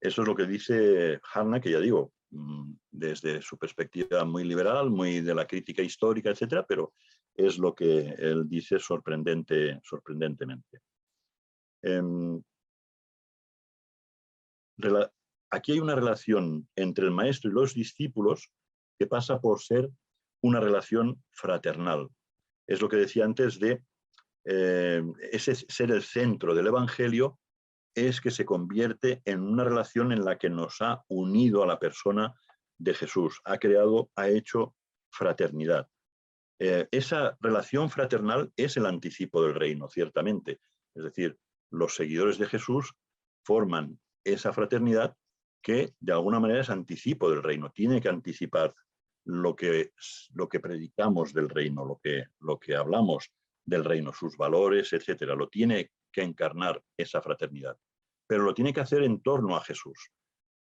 Eso es lo que dice Harnack, que ya digo, desde su perspectiva muy liberal, muy de la crítica histórica, etcétera, pero es lo que él dice sorprendentemente. Aquí hay una relación entre el maestro y los discípulos que pasa por ser una relación fraternal. Es lo que decía antes de ese ser el centro del Evangelio, es que se convierte en una relación en la que nos ha unido a la persona de Jesús, ha hecho fraternidad. Esa relación fraternal es el anticipo del reino, ciertamente. Es decir, los seguidores de Jesús forman esa fraternidad que de alguna manera es anticipo del reino, tiene que anticipar lo que predicamos del reino, lo que hablamos del reino, sus valores, etcétera. Lo tiene que encarnar esa fraternidad, pero lo tiene que hacer en torno a Jesús.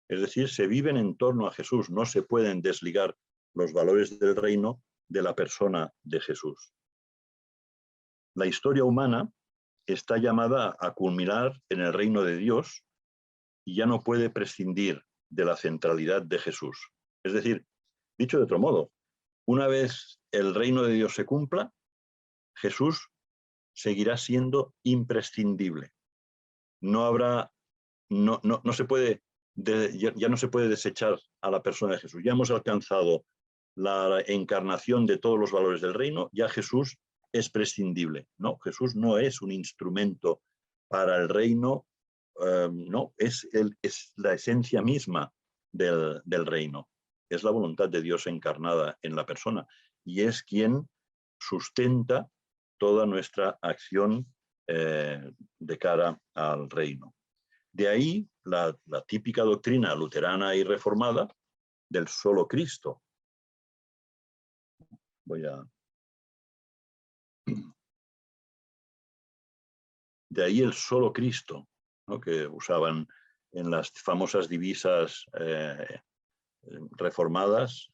Es decir, se viven en torno a Jesús, no se pueden desligar los valores del reino de la persona de Jesús. La historia humana está llamada a culminar en el reino de Dios y ya no puede prescindir de la centralidad de Jesús. Es decir, dicho de otro modo, una vez el reino de Dios se cumpla, Jesús seguirá siendo imprescindible. No se puede, ya no se puede desechar a la persona de Jesús. Ya hemos alcanzado la encarnación de todos los valores del reino, ya Jesús es prescindible. No, Jesús no es un instrumento para el reino, no, es la esencia misma del reino. Es la voluntad de Dios encarnada en la persona y es quien sustenta toda nuestra acción de cara al reino. De ahí la típica doctrina luterana y reformada del solo Cristo. De ahí el solo Cristo, ¿no? Que usaban en las famosas divisas reformadas,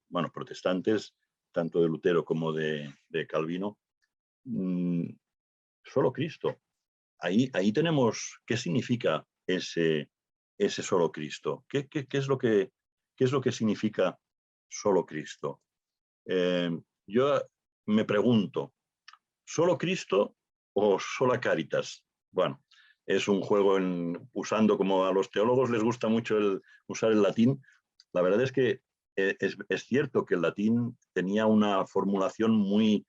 bueno, protestantes, tanto de Lutero como de Calvino, solo Cristo. Ahí tenemos qué significa ese solo Cristo. ¿Qué es lo que significa solo Cristo? Yo me pregunto, ¿solo Cristo o sola Caritas? Bueno, es un juego usando, como a los teólogos les gusta mucho usar el latín. La verdad es que es cierto que el latín tenía una formulación muy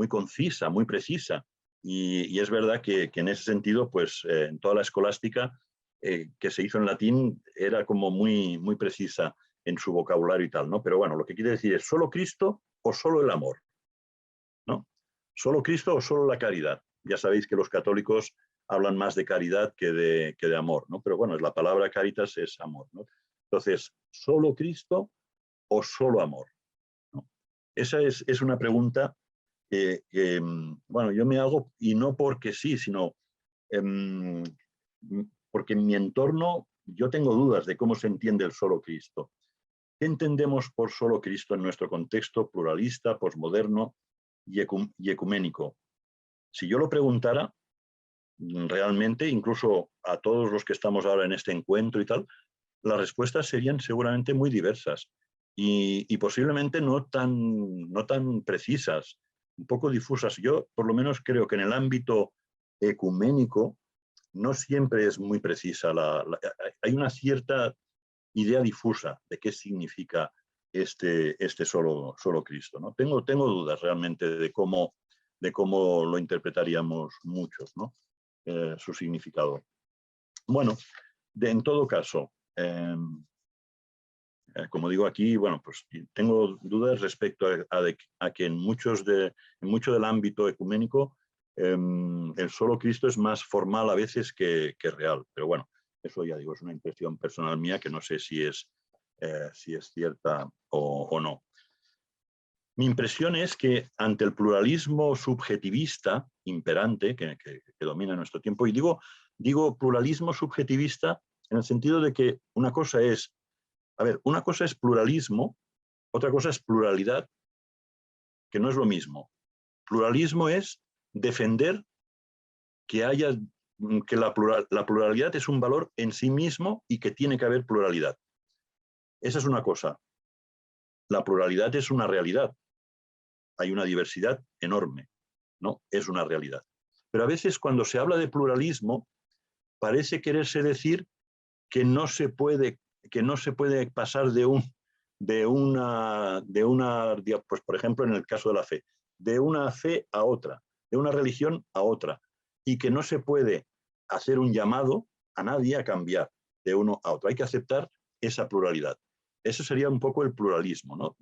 concisa, muy precisa. Y es verdad que en ese sentido, pues en toda la escolástica que se hizo en latín era como muy precisa en su vocabulario y tal, ¿no? Pero bueno, lo que quiere decir es ¿solo Cristo o solo el amor? ¿No? ¿Solo Cristo o solo la caridad? Ya sabéis que los católicos hablan más de caridad que de amor, ¿no? Pero bueno, la palabra caritas es amor, ¿no? Entonces, ¿solo Cristo o solo amor? ¿No? Esa es una pregunta que, bueno, yo me hago, y no porque sí, sino porque en mi entorno yo tengo dudas de cómo se entiende el solo Cristo. ¿Qué entendemos por solo Cristo en nuestro contexto pluralista, posmoderno y ecuménico? Si yo lo preguntara, realmente, incluso a todos los que estamos ahora en este encuentro y tal, las respuestas serían seguramente muy diversas y posiblemente no tan precisas, un poco difusas. Yo, por lo menos, creo que en el ámbito ecuménico no siempre es muy precisa. Hay una cierta idea difusa de qué significa este solo Cristo, ¿no? Tengo dudas realmente de cómo lo interpretaríamos muchos, ¿no? Su significado. Bueno, en todo caso, como digo aquí, bueno, pues tengo dudas respecto a que en mucho del ámbito ecuménico el solo Cristo es más formal a veces que real. Pero bueno, eso ya digo, es una impresión personal mía que no sé si es cierta o no. Mi impresión es que ante el pluralismo subjetivista imperante que domina nuestro tiempo, y digo pluralismo subjetivista en el sentido de que una cosa es pluralismo, otra cosa es pluralidad, que no es lo mismo. Pluralismo es defender que la pluralidad es un valor en sí mismo y que tiene que haber pluralidad. Esa es una cosa. La pluralidad es una realidad. Hay una diversidad enorme, ¿no? Es una realidad. Pero a veces cuando se habla de pluralismo, parece quererse decir que no se puede pasar pues por ejemplo en el caso de la fe, de una fe a otra, de una religión a otra, y que no se puede hacer un llamado a nadie a cambiar de uno a otro. Hay que aceptar esa pluralidad. Eso sería un poco el pluralismo, ¿no?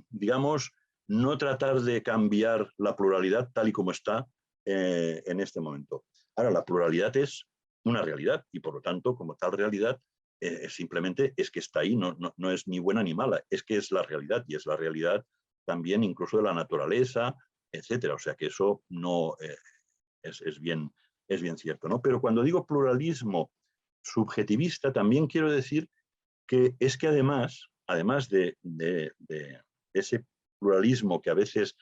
Digamos, no tratar de cambiar la pluralidad tal y como está en este momento. Ahora, la pluralidad es una realidad y por lo tanto, como tal realidad, simplemente es que está ahí, no es ni buena ni mala, es que es la realidad y es la realidad también incluso de la naturaleza, etcétera. O sea que eso no es bien cierto, ¿no? Pero cuando digo pluralismo subjetivista, también quiero decir que es que además de ese pluralismo que a veces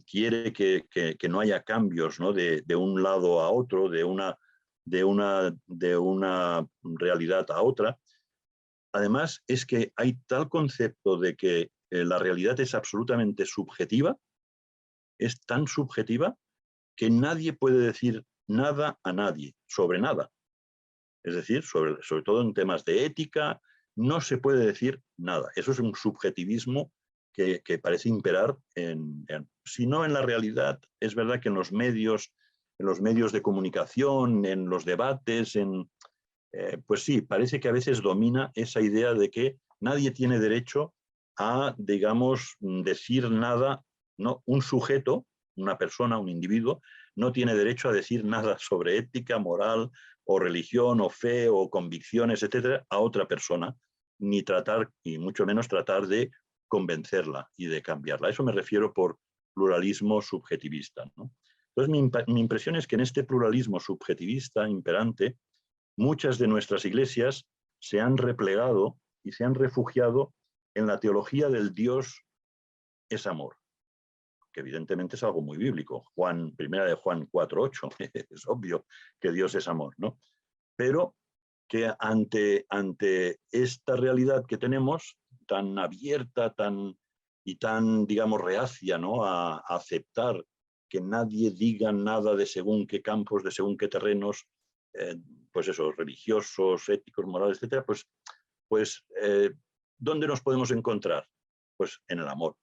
quiere que no haya cambios, ¿no? de un lado a otro, de una realidad a otra. Además, es que hay tal concepto de que la realidad es absolutamente subjetiva, es tan subjetiva que nadie puede decir nada a nadie sobre nada. Es decir, sobre todo en temas de ética, no se puede decir nada. Eso es un subjetivismo que parece imperar, si no en la realidad, es verdad que en los medios de comunicación, en los debates, pues sí, parece que a veces domina esa idea de que nadie tiene derecho a, digamos, decir nada, ¿no? Un sujeto, una persona, un individuo, no tiene derecho a decir nada sobre ética, moral, o religión, o fe, o convicciones, etcétera, a otra persona, ni tratar, y mucho menos tratar de convencerla y de cambiarla. A eso me refiero por pluralismo subjetivista, ¿no? Entonces, mi impresión es que en este pluralismo subjetivista imperante, muchas de nuestras iglesias se han replegado y se han refugiado en la teología del Dios es amor, que evidentemente es algo muy bíblico. Primera de Juan 4:8, es obvio que Dios es amor, ¿no? Pero que ante esta realidad que tenemos, tan abierta y tan, digamos, reacia, ¿no?, a aceptar que nadie diga nada de según qué campos, de según qué terrenos, pues eso, religiosos, éticos, morales, etcétera, pues ¿dónde nos podemos encontrar? Pues en el amor.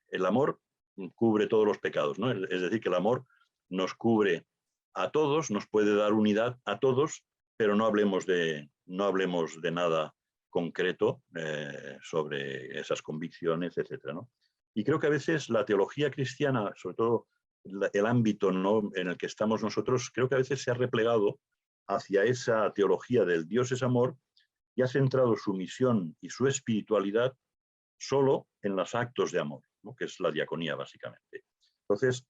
El amor cubre todos los pecados, ¿no? Es decir, que el amor nos cubre a todos, nos puede dar unidad a todos, pero no hablemos de nada concreto sobre esas convicciones, etcétera, ¿no? Y creo que a veces la teología cristiana, sobre todo el ámbito, ¿no?, en el que estamos nosotros, creo que a veces se ha replegado hacia esa teología del Dios es amor y ha centrado su misión y su espiritualidad solo en los actos de amor, ¿no?, que es la diaconía básicamente. Entonces,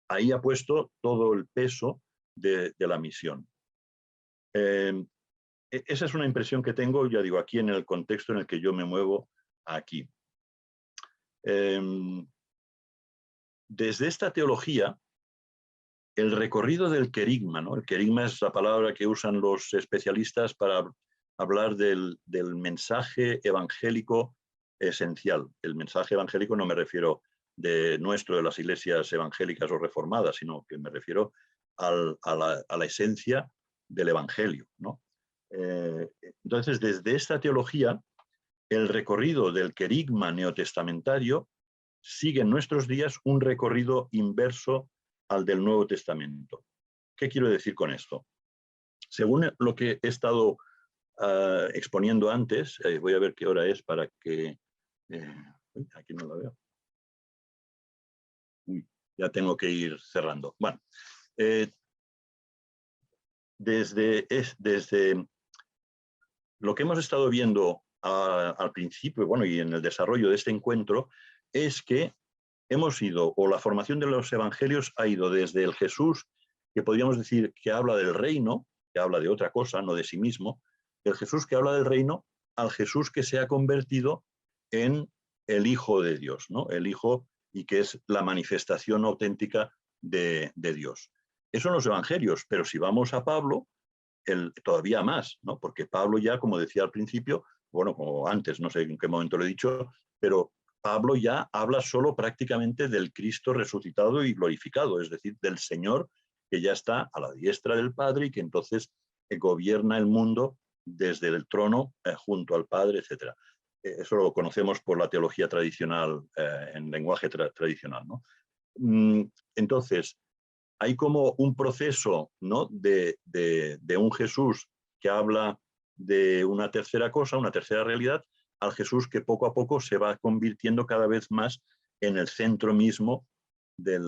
ahí ha puesto todo el peso de la misión. Esa es una impresión que tengo, ya digo, aquí en el contexto en el que yo me muevo aquí. Desde esta teología, el recorrido del querigma, ¿no? El querigma es la palabra que usan los especialistas para hablar del mensaje evangélico esencial. El mensaje evangélico no me refiero de las iglesias evangélicas o reformadas, sino que me refiero a la esencia del evangelio, ¿no? Entonces, desde esta teología, el recorrido del querigma neotestamentario sigue en nuestros días un recorrido inverso al del Nuevo Testamento. ¿Qué quiero decir con esto? Según lo que he estado exponiendo antes, voy a ver qué hora es para que... aquí no la veo. Ya tengo que ir cerrando. Bueno, desde lo que hemos estado viendo al principio, bueno, y en el desarrollo de este encuentro, es que hemos ido, o la formación de los evangelios ha ido desde el Jesús, que podríamos decir que habla del reino, que habla de otra cosa, no de sí mismo, el Jesús que habla del reino, al Jesús que se ha convertido en el Hijo de Dios, ¿no? El Hijo, y que es la manifestación auténtica de Dios. Eso en los evangelios, pero si vamos a Pablo, todavía más, ¿no? Porque Pablo ya, como decía al principio, bueno, como antes, no sé en qué momento lo he dicho, pero Pablo ya habla solo prácticamente del Cristo resucitado y glorificado, es decir, del Señor que ya está a la diestra del Padre y que entonces gobierna el mundo desde el trono junto al Padre, etc. Eso lo conocemos por la teología tradicional, en lenguaje tradicional, ¿no? Entonces, hay como un proceso, ¿no?, de un Jesús que habla de una tercera cosa, una tercera realidad, al Jesús que poco a poco se va convirtiendo cada vez más en el centro mismo de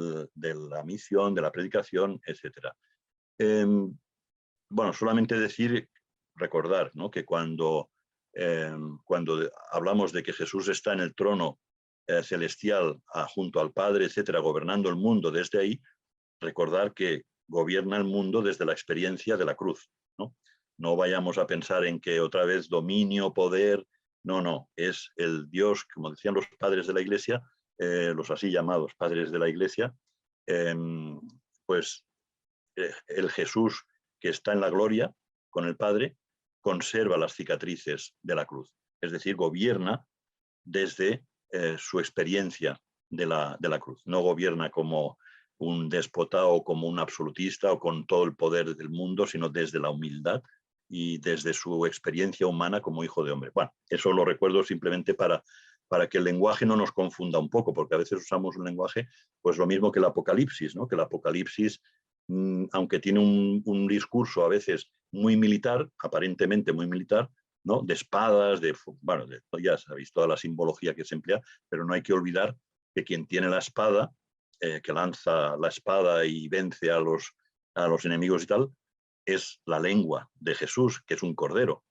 la misión, de la predicación, etc. Bueno, solamente recordar, ¿no?, que cuando hablamos de que Jesús está en el trono celestial junto al Padre, etc., gobernando el mundo desde ahí, recordar que gobierna el mundo desde la experiencia de la cruz, ¿no? No vayamos a pensar en que otra vez dominio, poder, no, es el Dios, como decían los padres de la Iglesia, los así llamados padres de la Iglesia, pues el Jesús que está en la gloria con el Padre conserva las cicatrices de la cruz, es decir, gobierna desde su experiencia de la cruz, no gobierna como un déspota o como un absolutista o con todo el poder del mundo, sino desde la humildad y desde su experiencia humana como hijo de hombre. Bueno, eso lo recuerdo simplemente para que el lenguaje no nos confunda un poco, porque a veces usamos un lenguaje, pues lo mismo que el Apocalipsis, ¿no? Que el Apocalipsis, aunque tiene un discurso a veces muy militar, aparentemente muy militar, ¿no?, de espadas, bueno, ya sabéis toda la simbología que se emplea, pero no hay que olvidar que quien tiene la espada, que lanza la espada y vence a los enemigos y tal, es la lengua de Jesús, que es un cordero,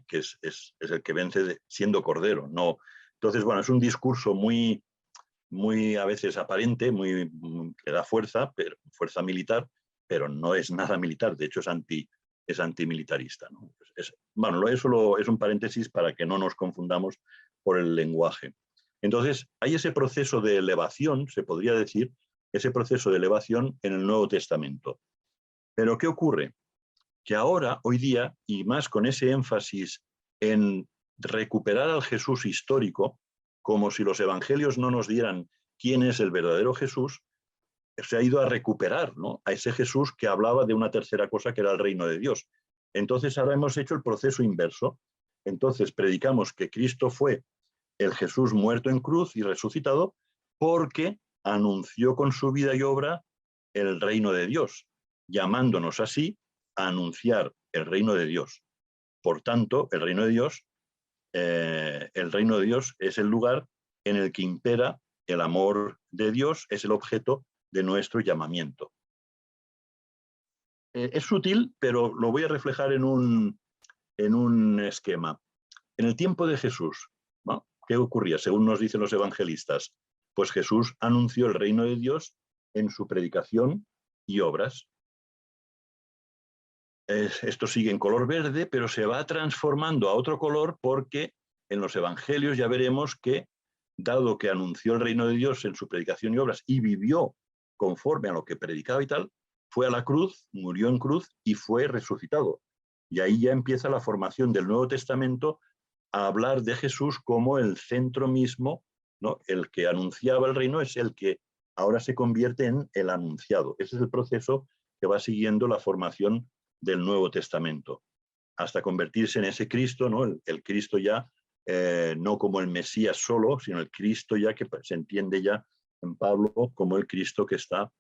que es el que vence siendo cordero. No. Entonces, bueno, es un discurso muy a veces aparente, que da fuerza militar, pero no es nada militar, de hecho es antimilitarista, ¿no? Pues Bueno, eso es un paréntesis para que no nos confundamos por el lenguaje. Entonces, hay ese proceso de elevación, se podría decir, ese proceso de elevación en el Nuevo Testamento. Pero ¿qué ocurre? Que ahora, hoy día, y más con ese énfasis en recuperar al Jesús histórico, como si los evangelios no nos dieran quién es el verdadero Jesús, se ha ido a recuperar, ¿no?, a ese Jesús que hablaba de una tercera cosa que era el reino de Dios. Entonces ahora hemos hecho el proceso inverso. Entonces predicamos que Cristo fue el Jesús muerto en cruz y resucitado porque anunció con su vida y obra el reino de Dios, llamándonos así a anunciar el reino de Dios. Por tanto, el reino de Dios es el lugar en el que impera el amor de Dios, es el objeto de nuestro llamamiento. Es sutil, pero lo voy a reflejar en un esquema. En el tiempo de Jesús, ¿no?, ¿qué ocurría? Según nos dicen los evangelistas, pues Jesús anunció el reino de Dios en su predicación y obras. Esto sigue en color verde, pero se va transformando a otro color porque en los evangelios ya veremos que, dado que anunció el reino de Dios en su predicación y obras y vivió conforme a lo que predicaba y tal, fue a la cruz, murió en cruz y fue resucitado. Y ahí ya empieza la formación del Nuevo Testamento a hablar de Jesús como el centro mismo, ¿no? El que anunciaba el reino es el que ahora se convierte en el anunciado. Ese es el proceso que va siguiendo la formación del Nuevo Testamento, hasta convertirse en ese Cristo, ¿no? El Cristo ya, no como el Mesías solo, sino el Cristo ya que se entiende ya en Pablo como el Cristo que está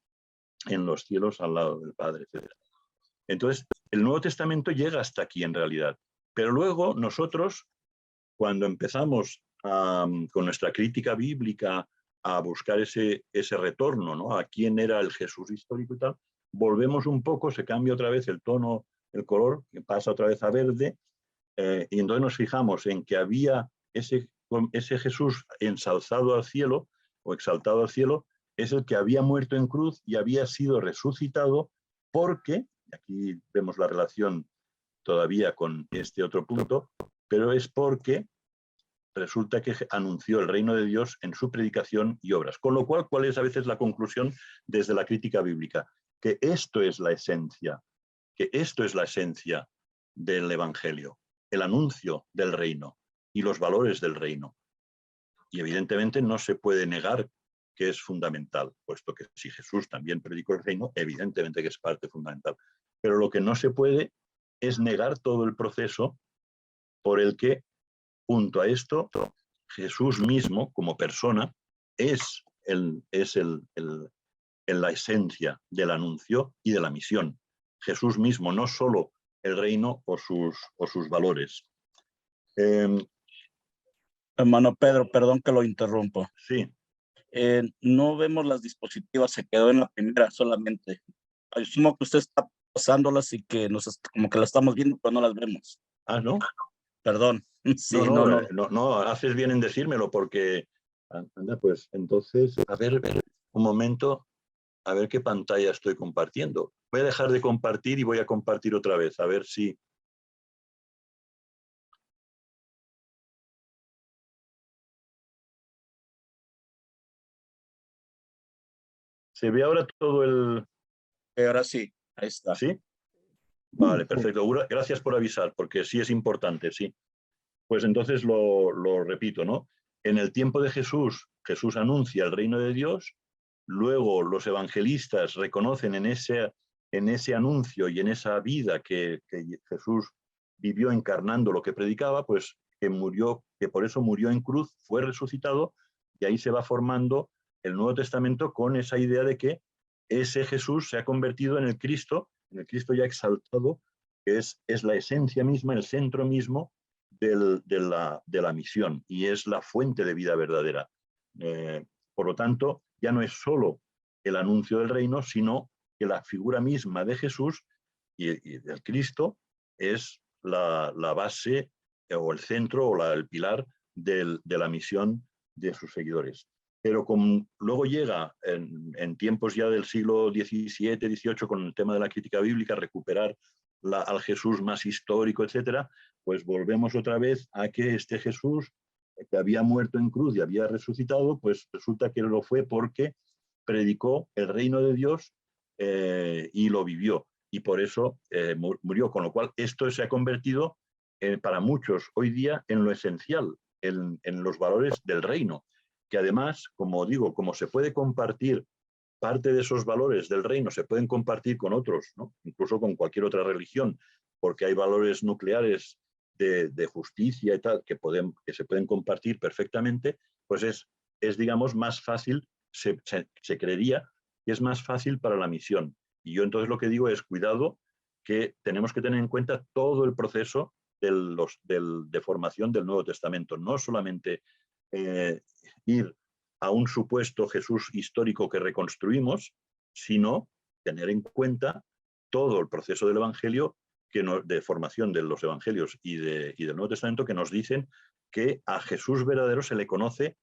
en los cielos al lado del Padre, etc. Entonces, el Nuevo Testamento llega hasta aquí en realidad, pero luego nosotros, cuando empezamos con nuestra crítica bíblica a buscar ese retorno, ¿no?, a quién era el Jesús histórico y tal, volvemos un poco, se cambia otra vez el tono, el color, que pasa otra vez a verde, y entonces nos fijamos en que había ese Jesús ensalzado al cielo o exaltado al cielo, es el que había muerto en cruz y había sido resucitado porque, aquí vemos la relación todavía con este otro punto, pero es porque resulta que anunció el reino de Dios en su predicación y obras. Con lo cual, ¿cuál es a veces la conclusión desde la crítica bíblica? Que esto es la esencia, del Evangelio, el anuncio del reino y los valores del reino. Y evidentemente no se puede negar que es fundamental, puesto que si Jesús también predicó el reino, evidentemente que es parte fundamental. Pero lo que no se puede es negar todo el proceso por el que, junto a esto, Jesús mismo, como persona, es la esencia del anuncio y de la misión. Jesús mismo, no solo el reino o sus valores. Hermano Pedro, perdón que lo interrumpo. Sí. No vemos las dispositivas, se quedó en la primera solamente. Asumo que usted está pasándolas y que como que las estamos viendo, pero no las vemos. Ah, ¿no? Perdón. Sí, no, haces bien en decírmelo porque, anda, pues entonces, a ver, un momento, a ver qué pantalla estoy compartiendo. Voy a dejar de compartir y voy a compartir otra vez, a ver si... ¿Se ve ahora todo el...? Ahora sí, ahí está. ¿Sí? Vale, perfecto. Gracias por avisar, porque sí es importante, sí. Pues entonces lo repito, ¿no? En el tiempo de Jesús, Jesús anuncia el reino de Dios, luego los evangelistas reconocen en ese anuncio y en esa vida que Jesús vivió encarnando lo que predicaba, pues que por eso murió en cruz, fue resucitado, y ahí se va formando el Nuevo Testamento con esa idea de que ese Jesús se ha convertido en el Cristo ya exaltado, que es la esencia misma, el centro mismo de la misión, y es la fuente de vida verdadera. Por lo tanto, ya no es solo el anuncio del reino, sino que la figura misma de Jesús y del Cristo es la base o el centro o el pilar de la misión de sus seguidores. Pero luego llega en tiempos ya del siglo XVII, XVIII, con el tema de la crítica bíblica, recuperar al Jesús más histórico, etcétera, pues volvemos otra vez a que este Jesús que había muerto en cruz y había resucitado, pues resulta que lo fue porque predicó el reino de Dios y lo vivió. Y por eso murió. Con lo cual, esto se ha convertido para muchos hoy día en lo esencial, en los valores del reino. Que además, como digo, como se puede compartir parte de esos valores del reino, se pueden compartir con otros, ¿no? Incluso con cualquier otra religión, porque hay valores nucleares de justicia y tal que se pueden compartir perfectamente, pues es digamos, más fácil, se creería que es más fácil para la misión. Y yo entonces lo que digo es, cuidado, que tenemos que tener en cuenta todo el proceso de formación del Nuevo Testamento, no solamente ir a un supuesto Jesús histórico que reconstruimos, sino tener en cuenta todo el proceso del Evangelio, de formación de los Evangelios y del Nuevo Testamento, que nos dicen que a Jesús verdadero se le conoce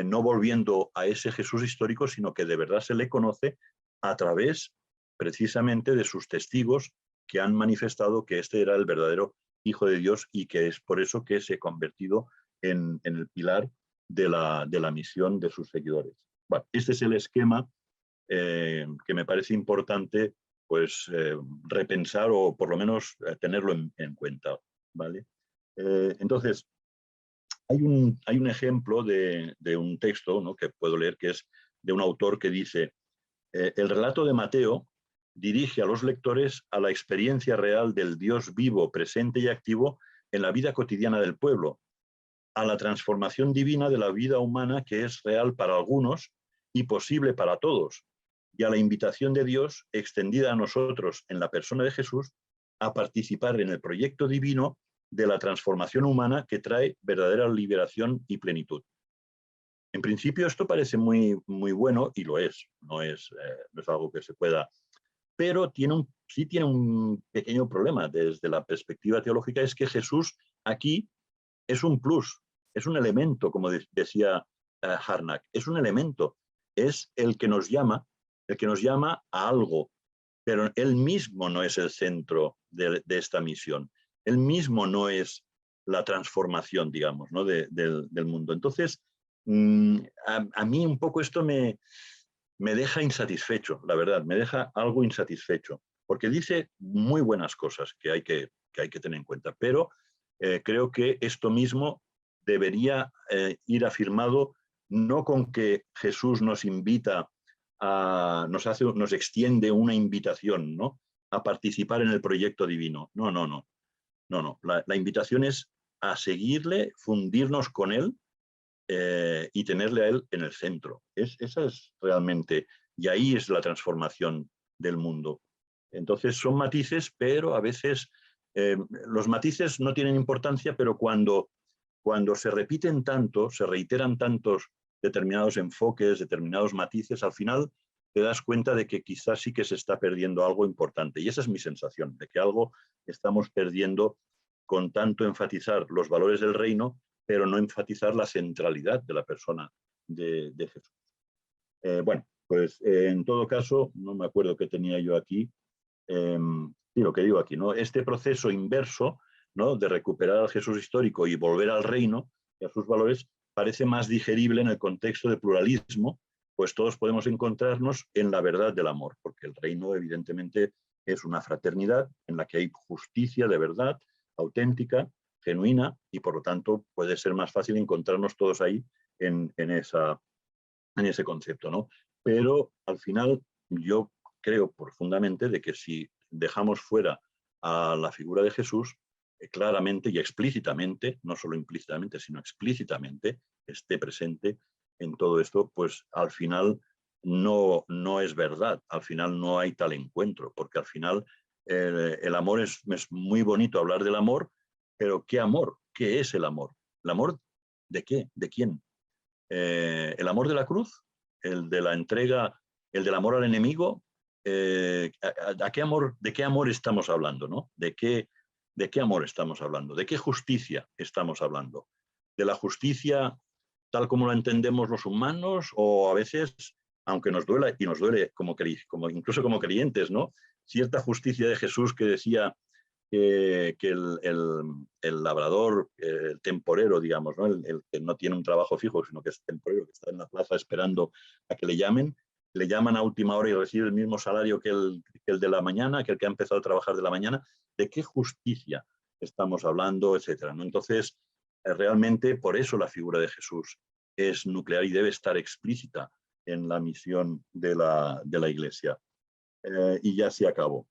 no volviendo a ese Jesús histórico, sino que de verdad se le conoce a través precisamente de sus testigos que han manifestado que este era el verdadero Hijo de Dios y que es por eso que se ha convertido en el pilar de la misión de sus seguidores. Bueno, este es el esquema que me parece importante pues, repensar o por lo menos tenerlo en cuenta, ¿vale? Entonces, hay un ejemplo de un texto, ¿no?, que puedo leer, que es de un autor que dice: el relato de Mateo dirige a los lectores a la experiencia real del Dios vivo, presente y activo en la vida cotidiana del pueblo, a la transformación divina de la vida humana que es real para algunos y posible para todos, y a la invitación de Dios extendida a nosotros en la persona de Jesús a participar en el proyecto divino de la transformación humana que trae verdadera liberación y plenitud. En principio esto parece muy, muy bueno, y lo es, no es algo que se pueda, pero sí tiene un pequeño problema desde la perspectiva teológica, es que Jesús aquí es un plus, es un elemento, como decía Harnack, es un elemento, es el que nos llama a algo, pero él mismo no es el centro de esta misión, él mismo no es la transformación, digamos, ¿no?, del mundo. Entonces, a mí un poco esto me deja insatisfecho, la verdad, me deja algo insatisfecho, porque dice muy buenas cosas que hay que tener en cuenta, pero creo que esto mismo debería ir afirmado no con que Jesús nos invita nos extiende una invitación, ¿no?, a participar en el proyecto divino. No. La invitación es a seguirle, fundirnos con él y tenerle a él en el centro. Esa es realmente, y ahí es la transformación del mundo. Entonces son matices, pero a veces los matices no tienen importancia, pero cuando se repiten tanto, se reiteran tantos determinados enfoques, determinados matices, al final te das cuenta de que quizás sí que se está perdiendo algo importante. Y esa es mi sensación, de que algo estamos perdiendo con tanto enfatizar los valores del reino, pero no enfatizar la centralidad de la persona de Jesús. Bueno, pues en todo caso, no me acuerdo qué tenía yo aquí, sí, lo que digo aquí, ¿no? Este proceso inverso, ¿no?, de recuperar al Jesús histórico y volver al reino y a sus valores, parece más digerible en el contexto de pluralismo, pues todos podemos encontrarnos en la verdad del amor, porque el reino evidentemente es una fraternidad en la que hay justicia de verdad, auténtica, genuina, y por lo tanto puede ser más fácil encontrarnos todos ahí en ese concepto, ¿no? Pero al final yo creo profundamente de que si dejamos fuera a la figura de Jesús, claramente y explícitamente, no solo implícitamente, sino explícitamente, esté presente en todo esto, pues al final no es verdad, al final no hay tal encuentro, porque al final el amor es muy bonito hablar del amor, pero ¿qué amor? ¿Qué es el amor? ¿El amor de qué? ¿De quién? ¿El amor de la cruz? ¿El de la entrega? ¿El del amor al enemigo? ¿De qué amor estamos hablando, ¿no? ¿De qué amor estamos hablando? ¿De qué justicia estamos hablando? ¿De la justicia tal como la entendemos los humanos? O a veces, aunque nos duela, y nos duele incluso como creyentes, ¿no?, cierta justicia de Jesús que decía que el labrador, el temporero, digamos, ¿no? El que no tiene un trabajo fijo, sino que es temporero, que está en la plaza esperando a que le llaman a última hora y recibe el mismo salario que el de la mañana, que el que ha empezado a trabajar de la mañana. ¿De qué justicia estamos hablando, etcétera, ¿no? Entonces, realmente por eso la figura de Jesús es nuclear y debe estar explícita en la misión de la Iglesia. Y ya se acabó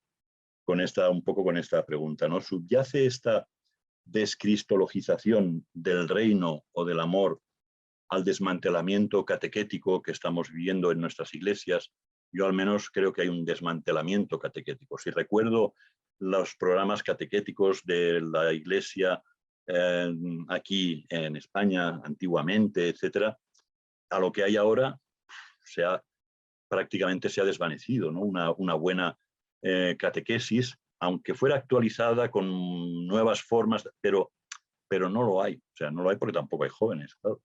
un poco con esta pregunta, ¿no? ¿Subyace esta descristologización del reino o del amor al desmantelamiento catequético que estamos viviendo en nuestras iglesias? Yo al menos creo que hay un desmantelamiento catequético. Si recuerdo los programas catequéticos de la iglesia aquí en España antiguamente, etcétera, a lo que hay ahora prácticamente se ha desvanecido, ¿no? Una buena catequesis, aunque fuera actualizada con nuevas formas, pero no lo hay. O sea, no lo hay porque tampoco hay jóvenes, claro.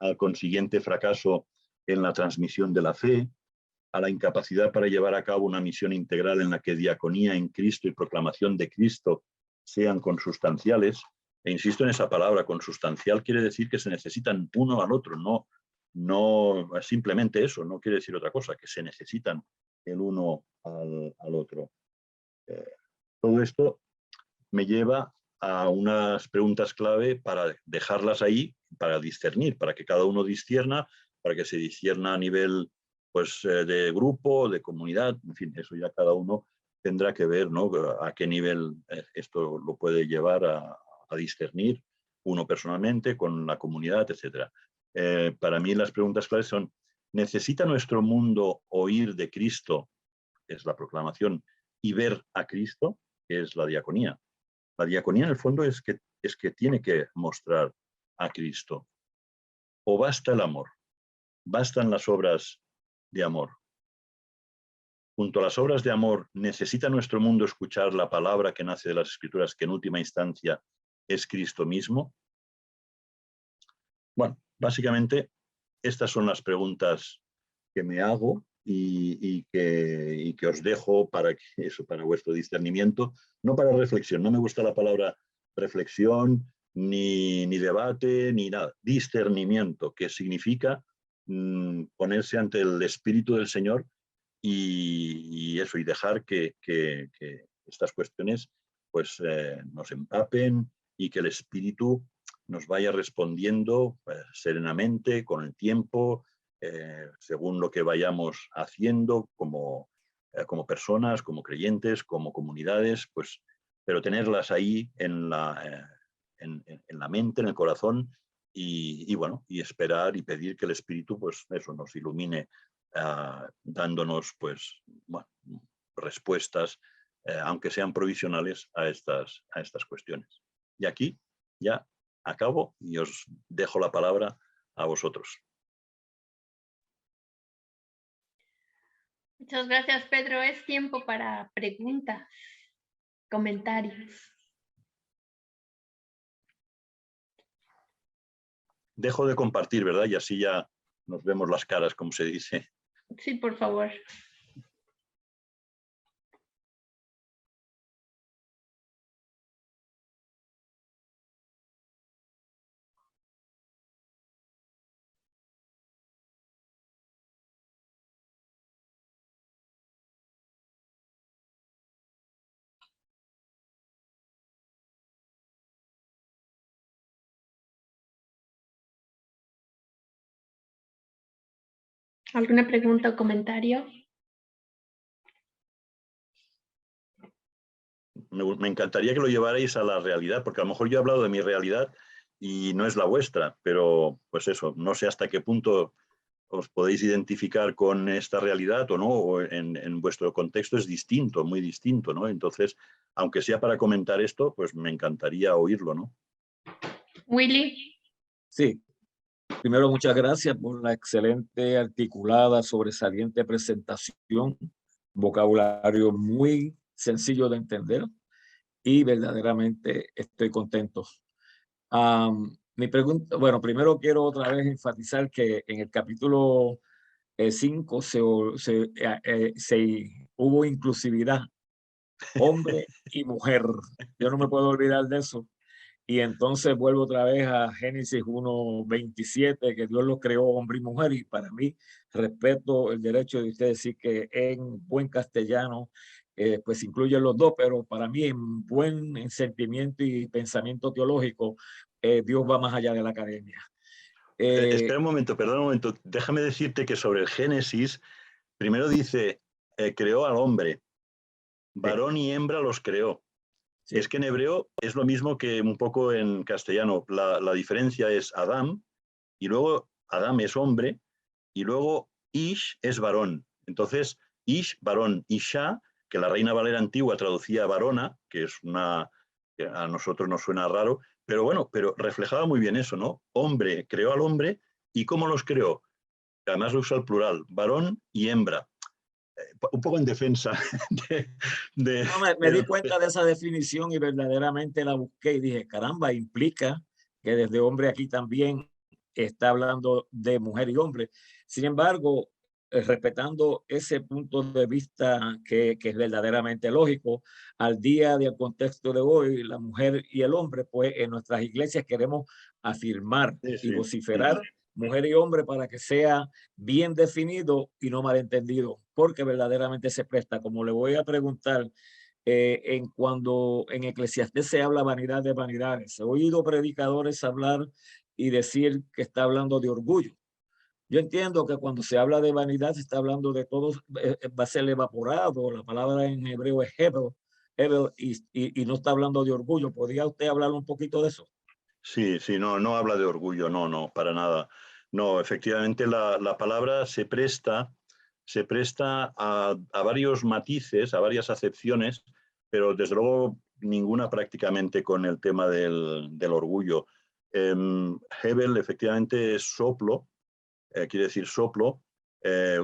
Al consiguiente fracaso en la transmisión de la fe, a la incapacidad para llevar a cabo una misión integral en la que diaconía en Cristo y proclamación de Cristo sean consustanciales. E insisto en esa palabra, consustancial quiere decir que se necesitan uno al otro, no simplemente eso, no quiere decir otra cosa, que se necesitan el uno al otro. Todo esto me lleva a unas preguntas clave para dejarlas ahí, para discernir, para que cada uno discierna, para que se discierna a nivel pues, de grupo, de comunidad, en fin, eso ya cada uno tendrá que ver, ¿no? A qué nivel esto lo puede llevar a discernir uno personalmente, con la comunidad, etc. Para mí las preguntas claves son: ¿necesita nuestro mundo oír de Cristo, que es la proclamación, y ver a Cristo, que es la diaconía? La diaconía en el fondo es que tiene que mostrar a Cristo. ¿O basta el amor? ¿Bastan las obras de amor? Junto a las obras de amor, ¿necesita nuestro mundo escuchar la palabra que nace de las Escrituras, que en última instancia es Cristo mismo? Bueno, básicamente estas son las preguntas que me hago y que os dejo para vuestro discernimiento, no para reflexión. No me gusta la palabra reflexión, ni debate, ni nada. Discernimiento, que significa ponerse ante el Espíritu del Señor y dejar que estas cuestiones pues, nos empapen y que el Espíritu nos vaya respondiendo serenamente, con el tiempo, según lo que vayamos haciendo como personas, como creyentes, como comunidades, pues, pero tenerlas ahí en la mente, en el corazón, y esperar y pedir que el Espíritu pues, eso, nos ilumine, dándonos pues, bueno, respuestas, aunque sean provisionales, a estas cuestiones. Y aquí ya acabo y os dejo la palabra a vosotros. Muchas gracias, Pedro. Es tiempo para preguntas, comentarios. Dejo de compartir, ¿verdad? Y así ya nos vemos las caras, como se dice. Sí, por favor. ¿Alguna pregunta o comentario? Me encantaría que lo llevarais a la realidad, porque a lo mejor yo he hablado de mi realidad y no es la vuestra, pero pues eso, no sé hasta qué punto os podéis identificar con esta realidad o no, o en vuestro contexto es distinto, muy distinto, ¿no? Entonces, aunque sea para comentar esto, pues me encantaría oírlo, ¿no? Willy. Sí. Primero, muchas gracias por la excelente, articulada, sobresaliente presentación, vocabulario muy sencillo de entender y verdaderamente estoy contento. Mi pregunta, bueno, primero quiero otra vez enfatizar que en el capítulo 5 hubo inclusividad, hombre y mujer. Yo no me puedo olvidar de eso. Y entonces vuelvo otra vez a Génesis 1:27, que Dios lo creó hombre y mujer. Y para mí, respeto el derecho de usted decir que en buen castellano, pues incluye los dos, pero para mí en buen sentimiento y pensamiento teológico, Dios va más allá de la academia. Espera un momento, perdón un momento. Déjame decirte que sobre el Génesis, primero dice, creó al hombre, varón y hembra los creó. Sí. Es que en hebreo es lo mismo que un poco en castellano. La diferencia es Adam, y luego Adam es hombre, y luego Ish es varón. Entonces, Ish, varón, Isha, que la Reina Valera antigua traducía varona, que es una, que a nosotros nos suena raro, pero bueno, pero reflejaba muy bien eso, ¿no? Hombre creó al hombre, ¿y cómo los creó? Además lo usa el plural, varón y hembra. Un poco en defensa No, me di cuenta de esa definición y verdaderamente la busqué y dije, caramba, implica que desde hombre aquí también está hablando de mujer y hombre. Sin embargo, respetando ese punto de vista que es verdaderamente lógico, al día del contexto de hoy, la mujer y el hombre, pues en nuestras iglesias queremos afirmar Sí, y sí. vociferar mujer y hombre para que sea bien definido y no malentendido, porque verdaderamente se presta. Como le voy a preguntar, cuando en Eclesiastés se habla vanidad de vanidades, he oído predicadores hablar y decir que está hablando de orgullo. Yo entiendo que cuando se habla de vanidad se está hablando de todo, va a ser evaporado. La palabra en hebreo es hebel, y no está hablando de orgullo. ¿Podría usted hablar un poquito de eso? Sí, sí, no, no habla de orgullo, no, no, para nada. No, efectivamente la palabra se presta a varios matices, a varias acepciones, pero desde luego ninguna prácticamente con el tema del orgullo. Hebel efectivamente es soplo, quiere decir soplo,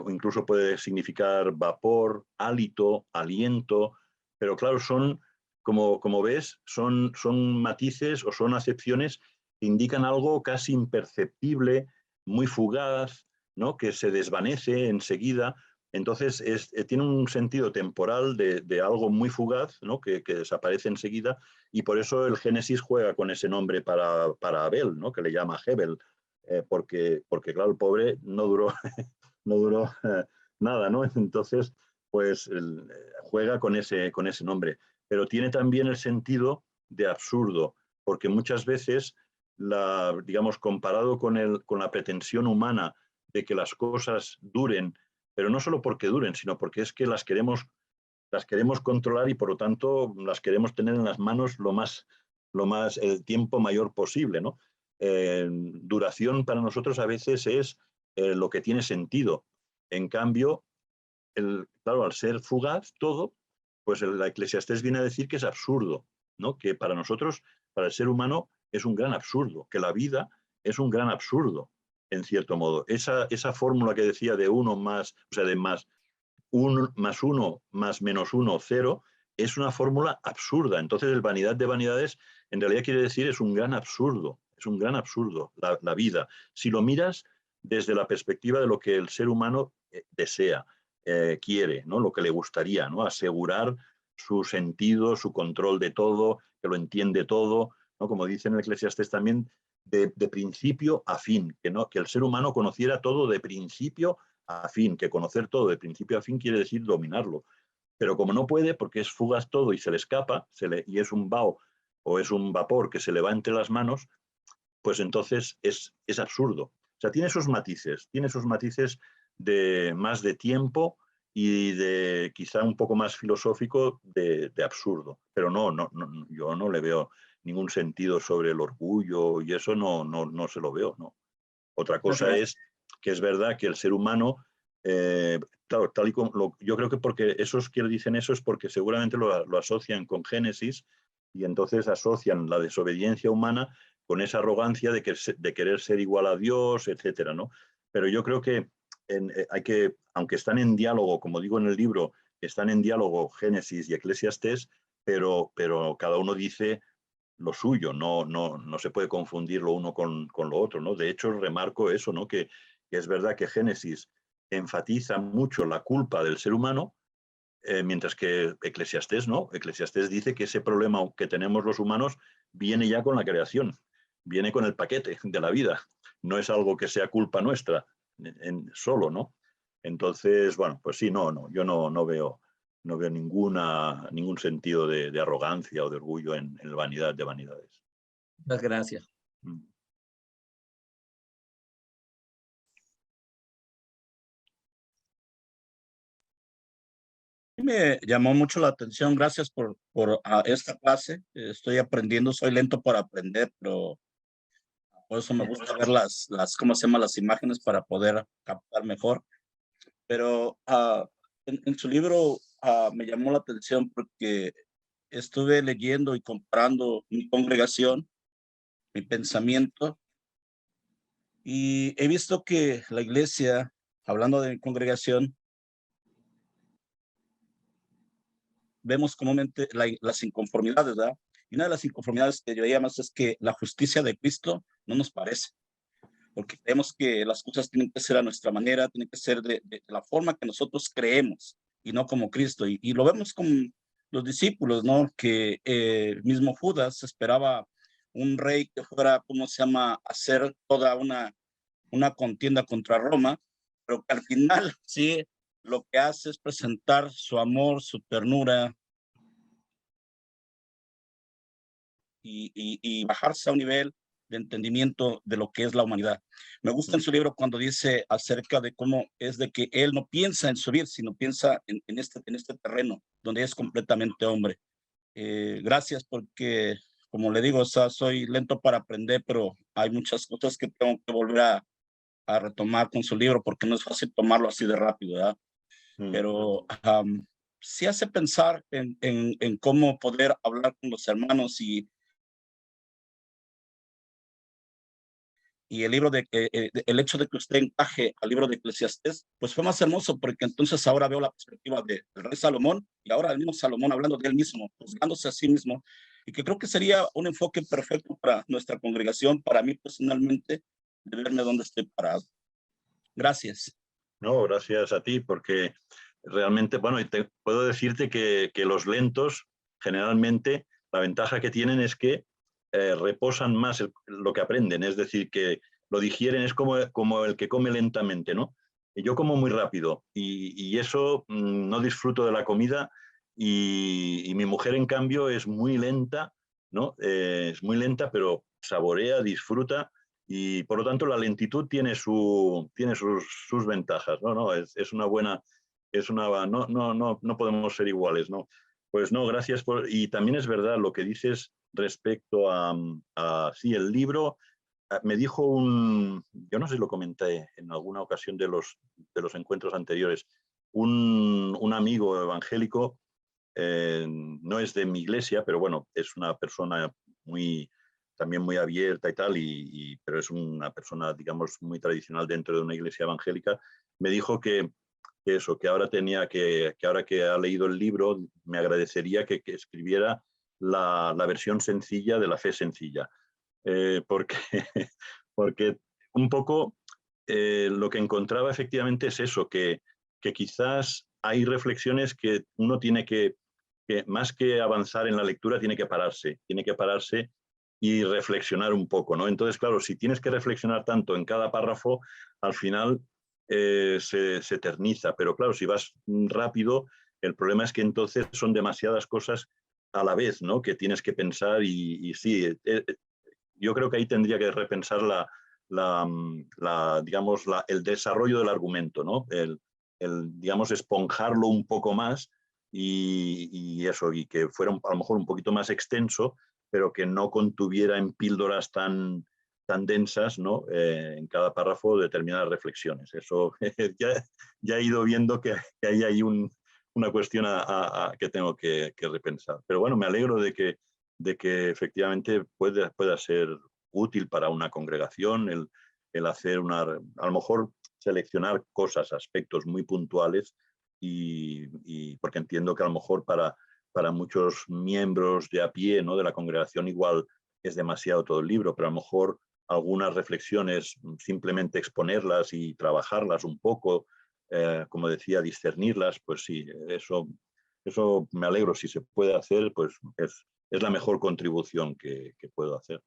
incluso puede significar vapor, hálito, aliento, pero claro, son, como ves, son matices o son acepciones que indican algo casi imperceptible, muy fugaz, ¿no? Que se desvanece enseguida. Entonces, tiene un sentido temporal de algo muy fugaz, ¿no? Que desaparece enseguida, y por eso el Génesis juega con ese nombre para Abel, ¿no? Que le llama Hebel, porque claro, el pobre no duró, no duró nada, ¿no? Entonces, pues juega con ese nombre. Pero tiene también el sentido de absurdo, porque muchas veces, digamos, comparado con la pretensión humana de que las cosas duren, pero no solo porque duren, sino porque es que las queremos controlar y por lo tanto las queremos tener en las manos el tiempo mayor posible, ¿no? Duración para nosotros a veces es lo que tiene sentido. En cambio, claro, al ser fugaz todo, pues la Eclesiastés viene a decir que es absurdo, ¿no? Que para nosotros, para el ser humano, es un gran absurdo, que la vida es un gran absurdo, en cierto modo. Esa fórmula que decía de uno más, o sea, de más 1 más 1 más menos 1, 0, es una fórmula absurda. Entonces, el vanidad de vanidades en realidad quiere decir es un gran absurdo, la vida. Si lo miras desde la perspectiva de lo que el ser humano desea, quiere, ¿no? Lo que le gustaría, ¿no? Asegurar su sentido, su control de todo, que lo entiende todo, ¿no? Como dice en el Eclesiastés también, de principio a fin, que el ser humano conociera todo de principio a fin, que conocer todo de principio a fin quiere decir dominarlo. Pero como no puede, porque es fugaz todo y se le escapa, y es un vaho o es un vapor que se le va entre las manos, pues entonces es absurdo. O sea, tiene esos matices más de tiempo y de quizá un poco más filosófico de absurdo. Pero no, yo no le veo ningún sentido sobre el orgullo y eso no se lo veo, ¿no? Otra cosa es que es verdad que el ser humano, claro, tal y como yo creo que porque esos que dicen eso es porque seguramente lo asocian con Génesis y entonces asocian la desobediencia humana con esa arrogancia de querer ser igual a Dios, etcétera, ¿no? Pero yo creo que aunque están en diálogo, como digo en el libro, están en diálogo Génesis y Eclesiastés, pero cada uno dice lo suyo, no se puede confundir lo uno con lo otro, ¿no? De hecho, remarco eso, ¿no? Que es verdad que Génesis enfatiza mucho la culpa del ser humano, mientras que Eclesiastés no. Eclesiastés dice que ese problema que tenemos los humanos viene ya con la creación, viene con el paquete de la vida. No es algo que sea culpa nuestra solo, ¿no? Entonces, bueno, pues sí, yo no veo ningún sentido de arrogancia o de orgullo en la vanidad de vanidades. Muchas gracias. Me llamó mucho la atención. Gracias por esta clase. Estoy aprendiendo, soy lento para aprender, pero por eso me gusta ver ¿cómo se llama? Las imágenes para poder captar mejor. Pero en su libro me llamó la atención porque estuve leyendo y comparando mi congregación, mi pensamiento, y he visto que la iglesia, hablando de mi congregación, vemos comúnmente las inconformidades, ¿verdad? Y una de las inconformidades que yo veía más es que la justicia de Cristo no nos parece, porque creemos que las cosas tienen que ser a nuestra manera, tienen que ser de la forma que nosotros creemos y no como Cristo. Y lo vemos con los discípulos, ¿no? Que mismo Judas esperaba un rey que fuera, ¿cómo se llama?, hacer toda una contienda contra Roma, pero que al final sí lo que hace es presentar su amor, su ternura y bajarse a un nivel de entendimiento de lo que es la humanidad. Me gusta en su libro cuando dice acerca de cómo es de que él no piensa en subir, sino piensa en este terreno donde es completamente hombre. Gracias porque, como le digo, soy lento para aprender, pero hay muchas cosas que tengo que volver a retomar con su libro porque no es fácil tomarlo así de rápido, ¿verdad? Pero sí hace pensar en cómo poder hablar con los hermanos y el libro el hecho de que usted encaje al libro de Eclesiastés, pues fue más hermoso porque entonces ahora veo la perspectiva del rey Salomón y ahora el mismo Salomón hablando de él mismo, juzgándose a sí mismo, y que creo que sería un enfoque perfecto para nuestra congregación, para mí personalmente, de verme dónde estoy parado. Gracias. No, gracias a ti, porque realmente, bueno, y te puedo decirte que los lentos, generalmente, la ventaja que tienen es que reposan más lo que aprenden, es decir, que lo digieren, es como el que come lentamente, ¿no? Y yo como muy rápido y eso no disfruto de la comida y mi mujer, en cambio, es muy lenta, ¿no? Es muy lenta, pero saborea, disfruta. Y por lo tanto la lentitud tiene sus ventajas, ¿no? Es una buena, no podemos ser iguales, ¿no? Pues no, gracias y también es verdad lo que dices respecto sí, el libro. Me dijo yo no sé si lo comenté en alguna ocasión de los encuentros anteriores, un amigo evangélico, no es de mi iglesia, pero bueno, es una persona también muy abierta y tal, pero es una persona, digamos, muy tradicional dentro de una iglesia evangélica. Me dijo que ahora ahora que ha leído el libro, me agradecería que escribiera la versión sencilla de la fe sencilla, porque porque un poco lo que encontraba efectivamente es eso, que quizás hay reflexiones que uno tiene que más que avanzar en la lectura, tiene que pararse y reflexionar un poco, ¿no? Entonces, claro, si tienes que reflexionar tanto en cada párrafo, al final se eterniza, pero claro, si vas rápido, el problema es que entonces son demasiadas cosas a la vez, ¿no? Que tienes que pensar y sí, yo creo que ahí tendría que repensar digamos, el desarrollo del argumento, ¿no? Digamos, esponjarlo un poco más y eso, y que fuera a lo mejor un poquito más extenso, pero que no contuviera en píldoras tan densas, ¿no? En cada párrafo determinadas reflexiones. Eso ya he ido viendo que ahí hay una cuestión que tengo que repensar. Pero bueno, me alegro de que efectivamente pueda ser útil para una congregación el hacer a lo mejor seleccionar cosas, aspectos muy puntuales y porque entiendo que a lo mejor para muchos miembros de a pie, ¿no? De la congregación igual es demasiado todo el libro, pero a lo mejor algunas reflexiones simplemente exponerlas y trabajarlas un poco como decía, discernirlas, pues sí, eso me alegro. Si se puede hacer, pues es la mejor contribución que puedo hacer.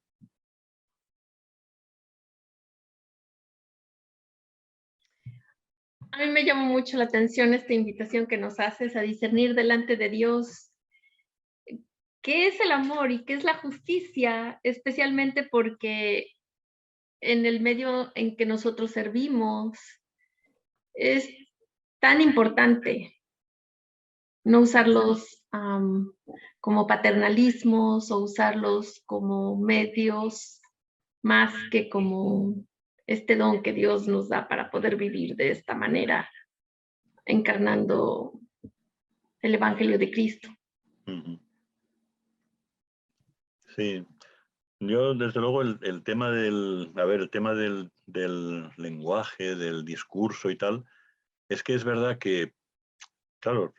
A mí me llama mucho la atención esta invitación que nos haces a discernir delante de Dios qué es el amor y qué es la justicia, especialmente porque en el medio en que nosotros servimos es tan importante no usarlos como paternalismos o usarlos como medios más que como este don que Dios nos da para poder vivir de esta manera, encarnando el Evangelio de Cristo. Sí, yo desde luego el tema el tema del lenguaje, del discurso y tal, es que es verdad que, claro,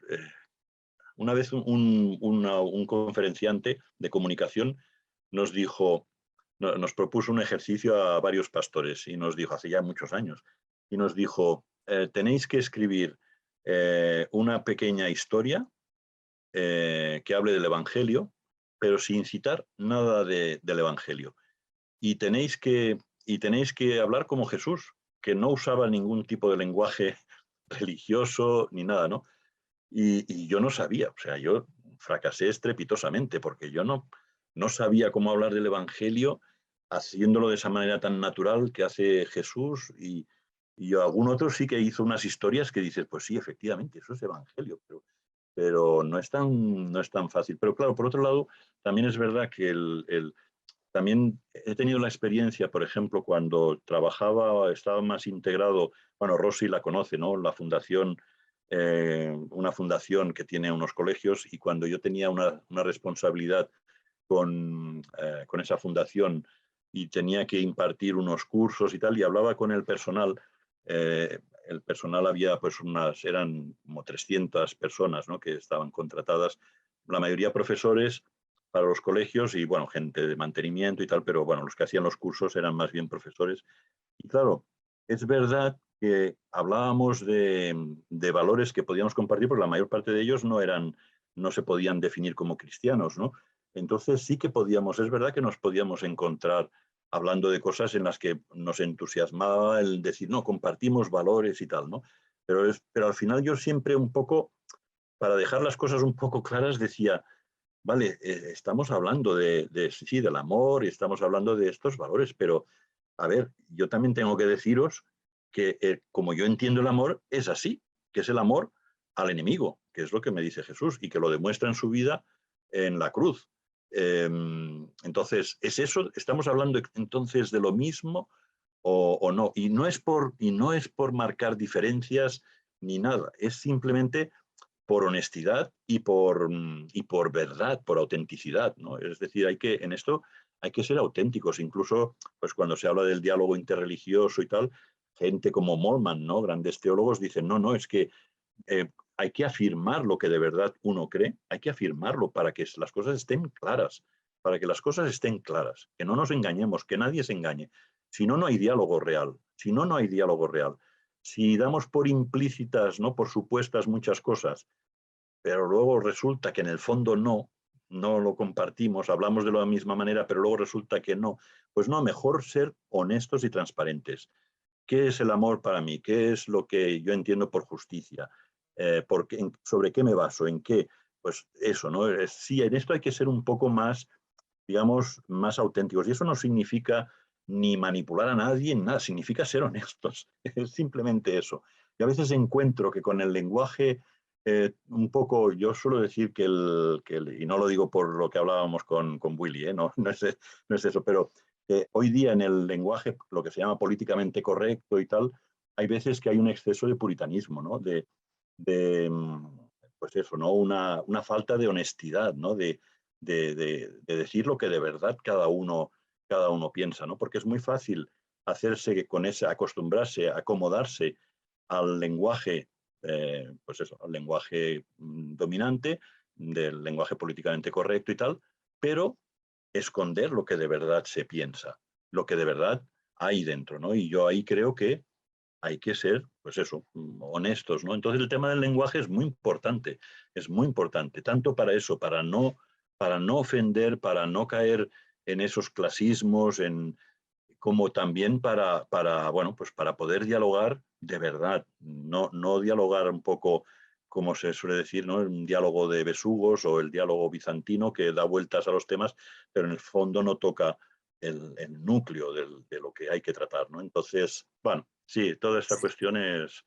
una vez un conferenciante de comunicación nos dijo, nos propuso un ejercicio a varios pastores y nos dijo, hace ya muchos años, y nos dijo, tenéis que escribir una pequeña historia que hable del Evangelio, pero sin citar nada del Evangelio. Y tenéis que hablar como Jesús, que no usaba ningún tipo de lenguaje religioso ni nada, ¿no? Y yo no sabía, o sea, yo fracasé estrepitosamente porque yo no sabía cómo hablar del Evangelio haciéndolo de esa manera tan natural que hace Jesús y algún otro sí que hizo unas historias que dices, pues sí, efectivamente, eso es Evangelio, pero no es tan fácil. Pero claro, por otro lado, también es verdad que también he tenido la experiencia, por ejemplo, cuando estaba más integrado, bueno, Rosy la conoce, ¿no? La fundación, una fundación que tiene unos colegios, y cuando yo tenía una responsabilidad con esa fundación y tenía que impartir unos cursos y tal, y hablaba con el personal, el personal había pues eran como 300 personas, ¿no? Que estaban contratadas, la mayoría profesores para los colegios y, bueno, gente de mantenimiento y tal, pero bueno, los que hacían los cursos eran más bien profesores. Y claro, es verdad que hablábamos de valores que podíamos compartir, porque la mayor parte de ellos no se podían definir como cristianos, ¿no? Entonces sí que es verdad que nos podíamos encontrar hablando de cosas en las que nos entusiasmaba el decir, no, compartimos valores y tal, ¿no? Pero al final yo siempre un poco, para dejar las cosas un poco claras, decía, vale, estamos hablando sí, del amor y estamos hablando de estos valores, pero a ver, yo también tengo que deciros que como yo entiendo el amor, es así, que es el amor al enemigo, que es lo que me dice Jesús y que lo demuestra en su vida en la cruz. Entonces, ¿es eso? ¿Estamos hablando entonces de lo mismo o no? Y no es por marcar diferencias ni nada, es simplemente por honestidad y por verdad, por autenticidad, ¿no? Es decir, en esto hay que ser auténticos. Incluso pues cuando se habla del diálogo interreligioso y tal, gente como Moltmann, ¿no? Grandes teólogos dicen, no, es que hay que afirmar lo que de verdad uno cree, hay que afirmarlo para que las cosas estén claras, que no nos engañemos, que nadie se engañe. Si no, no hay diálogo real. Si damos por implícitas, ¿no? Por supuestas muchas cosas, pero luego resulta que en el fondo no lo compartimos, hablamos de la misma manera, pero luego resulta que no, pues no, mejor ser honestos y transparentes. ¿Qué es el amor para mí? ¿Qué es lo que yo entiendo por justicia? ¿Sobre qué me baso? ¿En qué? Pues eso, ¿no? Sí, en esto hay que ser un poco más, digamos, más auténticos. Y eso no significa ni manipular a nadie, ni nada, significa ser honestos. Es simplemente eso. Y a veces encuentro que con el lenguaje, un poco, yo suelo decir y no lo digo por lo que hablábamos con Willy, no es eso, pero hoy día en el lenguaje, lo que se llama políticamente correcto y tal, hay veces que hay un exceso de puritanismo, ¿no? Pues eso, ¿no? Una falta de honestidad, ¿no? De decir lo que de verdad cada uno piensa, ¿no? Porque es muy fácil acostumbrarse, acomodarse al lenguaje, pues eso, al lenguaje dominante, del lenguaje políticamente correcto y tal, pero esconder lo que de verdad se piensa, lo que de verdad hay dentro, ¿no? Y yo ahí creo que hay que ser, pues eso, honestos, ¿no? Entonces el tema del lenguaje es muy importante, tanto para eso, para no ofender, para no caer en esos clasismos, como también bueno, pues para poder dialogar de verdad, no dialogar un poco, como se suele decir, ¿no? Un diálogo de besugos o el diálogo bizantino que da vueltas a los temas, pero en el fondo no toca el núcleo de lo que hay que tratar, ¿no? Entonces, bueno, sí, toda esta cuestión es...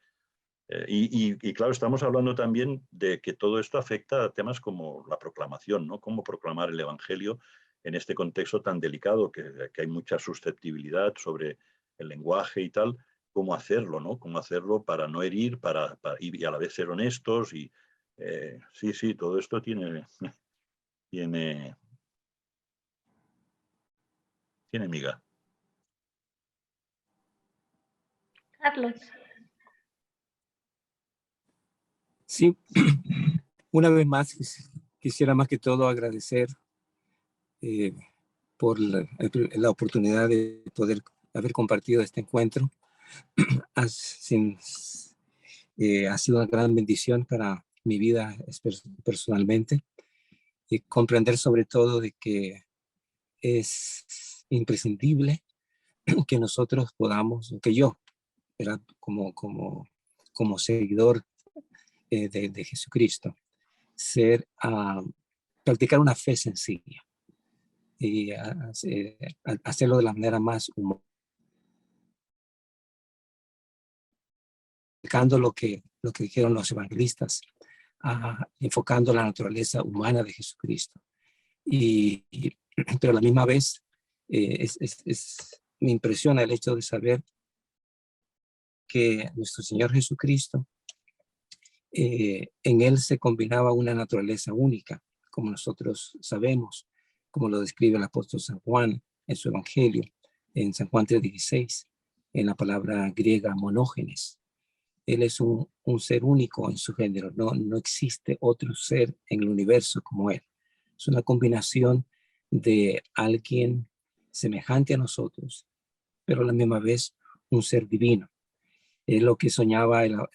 y claro, estamos hablando también de que todo esto afecta a temas como la proclamación, ¿no? Cómo proclamar el Evangelio en este contexto tan delicado, que hay mucha susceptibilidad sobre el lenguaje y tal, cómo hacerlo, ¿no? Cómo hacerlo para no herir, y a la vez ser honestos. Y sí, todo esto tiene miga. Carlos. Sí, una vez más quisiera más que todo agradecer por la oportunidad de poder haber compartido este encuentro. Ha sido una gran bendición para mi vida personalmente, y comprender sobre todo de que es imprescindible que nosotros podamos, que yo, ¿verdad? Como seguidor de Jesucristo, practicar una fe sencilla y hacerlo de la manera más humana, explicando lo que dijeron los evangelistas, enfocando la naturaleza humana de Jesucristo. Pero a la misma vez me impresiona el hecho de saber que nuestro Señor Jesucristo, en Él se combinaba una naturaleza única, como nosotros sabemos, como lo describe el apóstol San Juan en su Evangelio, en San Juan 3:16, en la palabra griega monógenes. Él es un ser único en su género, no existe otro ser en el universo como Él. Es una combinación de alguien semejante a nosotros, pero a la misma vez un ser divino. Es lo que soñaba, lo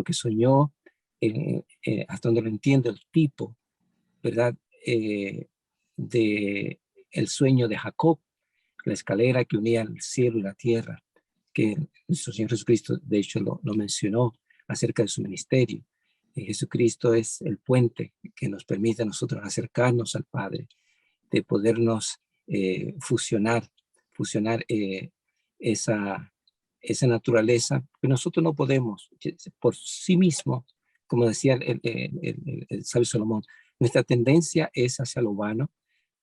que soñó, hasta donde lo entiendo, el tipo, ¿verdad? De el sueño de Jacob, la escalera que unía el cielo y la tierra, que nuestro Señor Jesucristo, de hecho, lo mencionó acerca de su ministerio. Jesucristo es el puente que nos permite a nosotros acercarnos al Padre, de podernos fusionar esa naturaleza que nosotros no podemos por sí mismo, como decía el sabio Salomón. Nuestra tendencia es hacia lo humano,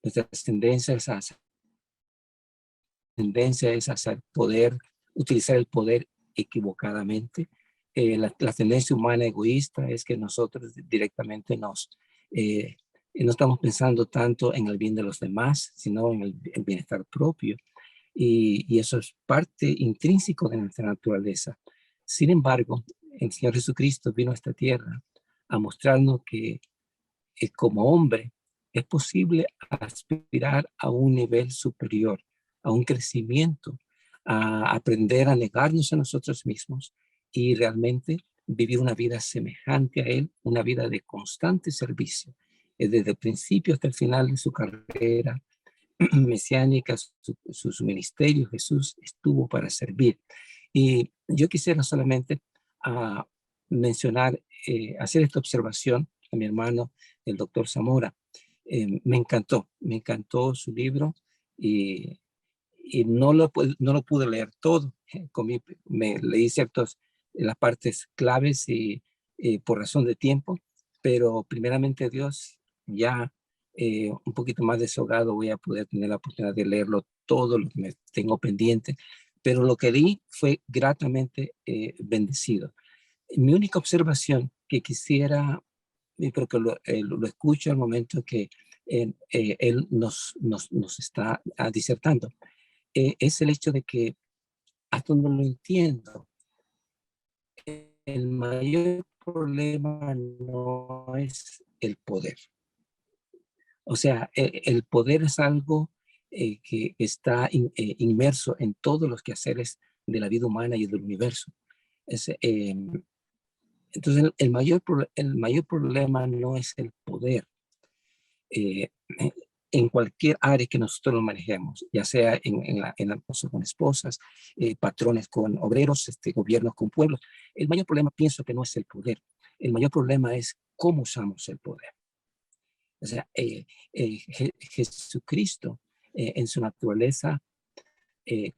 nuestra tendencia es hacia el poder, utilizar el poder equivocadamente. La tendencia humana egoísta es que nosotros directamente no estamos pensando tanto en el bien de los demás, sino en el bienestar propio. Y eso es parte intrínseco de nuestra naturaleza. Sin embargo, el Señor Jesucristo vino a esta tierra a mostrarnos que como hombre es posible aspirar a un nivel superior, a un crecimiento, a aprender a negarnos a nosotros mismos y realmente vivir una vida semejante a Él, una vida de constante servicio. Desde el principio hasta el final de su carrera mesiánica, su ministerio, Jesús estuvo para servir. Y yo quisiera solamente mencionar, hacer esta observación a mi hermano, el doctor Zamora. Me encantó su libro y no lo pude leer todo. Me leí ciertas las partes claves y por razón de tiempo, pero primeramente Dios, ya un poquito más desahogado voy a poder tener la oportunidad de leerlo todo lo que me tengo pendiente, pero lo que leí fue gratamente bendecido. Mi única observación que quisiera, pero que lo escucho al momento que él nos está disertando, es el hecho de que, hasta donde lo entiendo, el mayor problema no es el poder. O sea, el poder es algo que está inmerso en todos los quehaceres de la vida humana y del universo. Entonces, el mayor problema no es el poder en cualquier área que nosotros lo manejemos, ya sea en la esposa con esposas, patrones con obreros, gobiernos con pueblos. El mayor problema pienso que no es el poder. El mayor problema es cómo usamos el poder. O sea, Jesucristo en su naturaleza,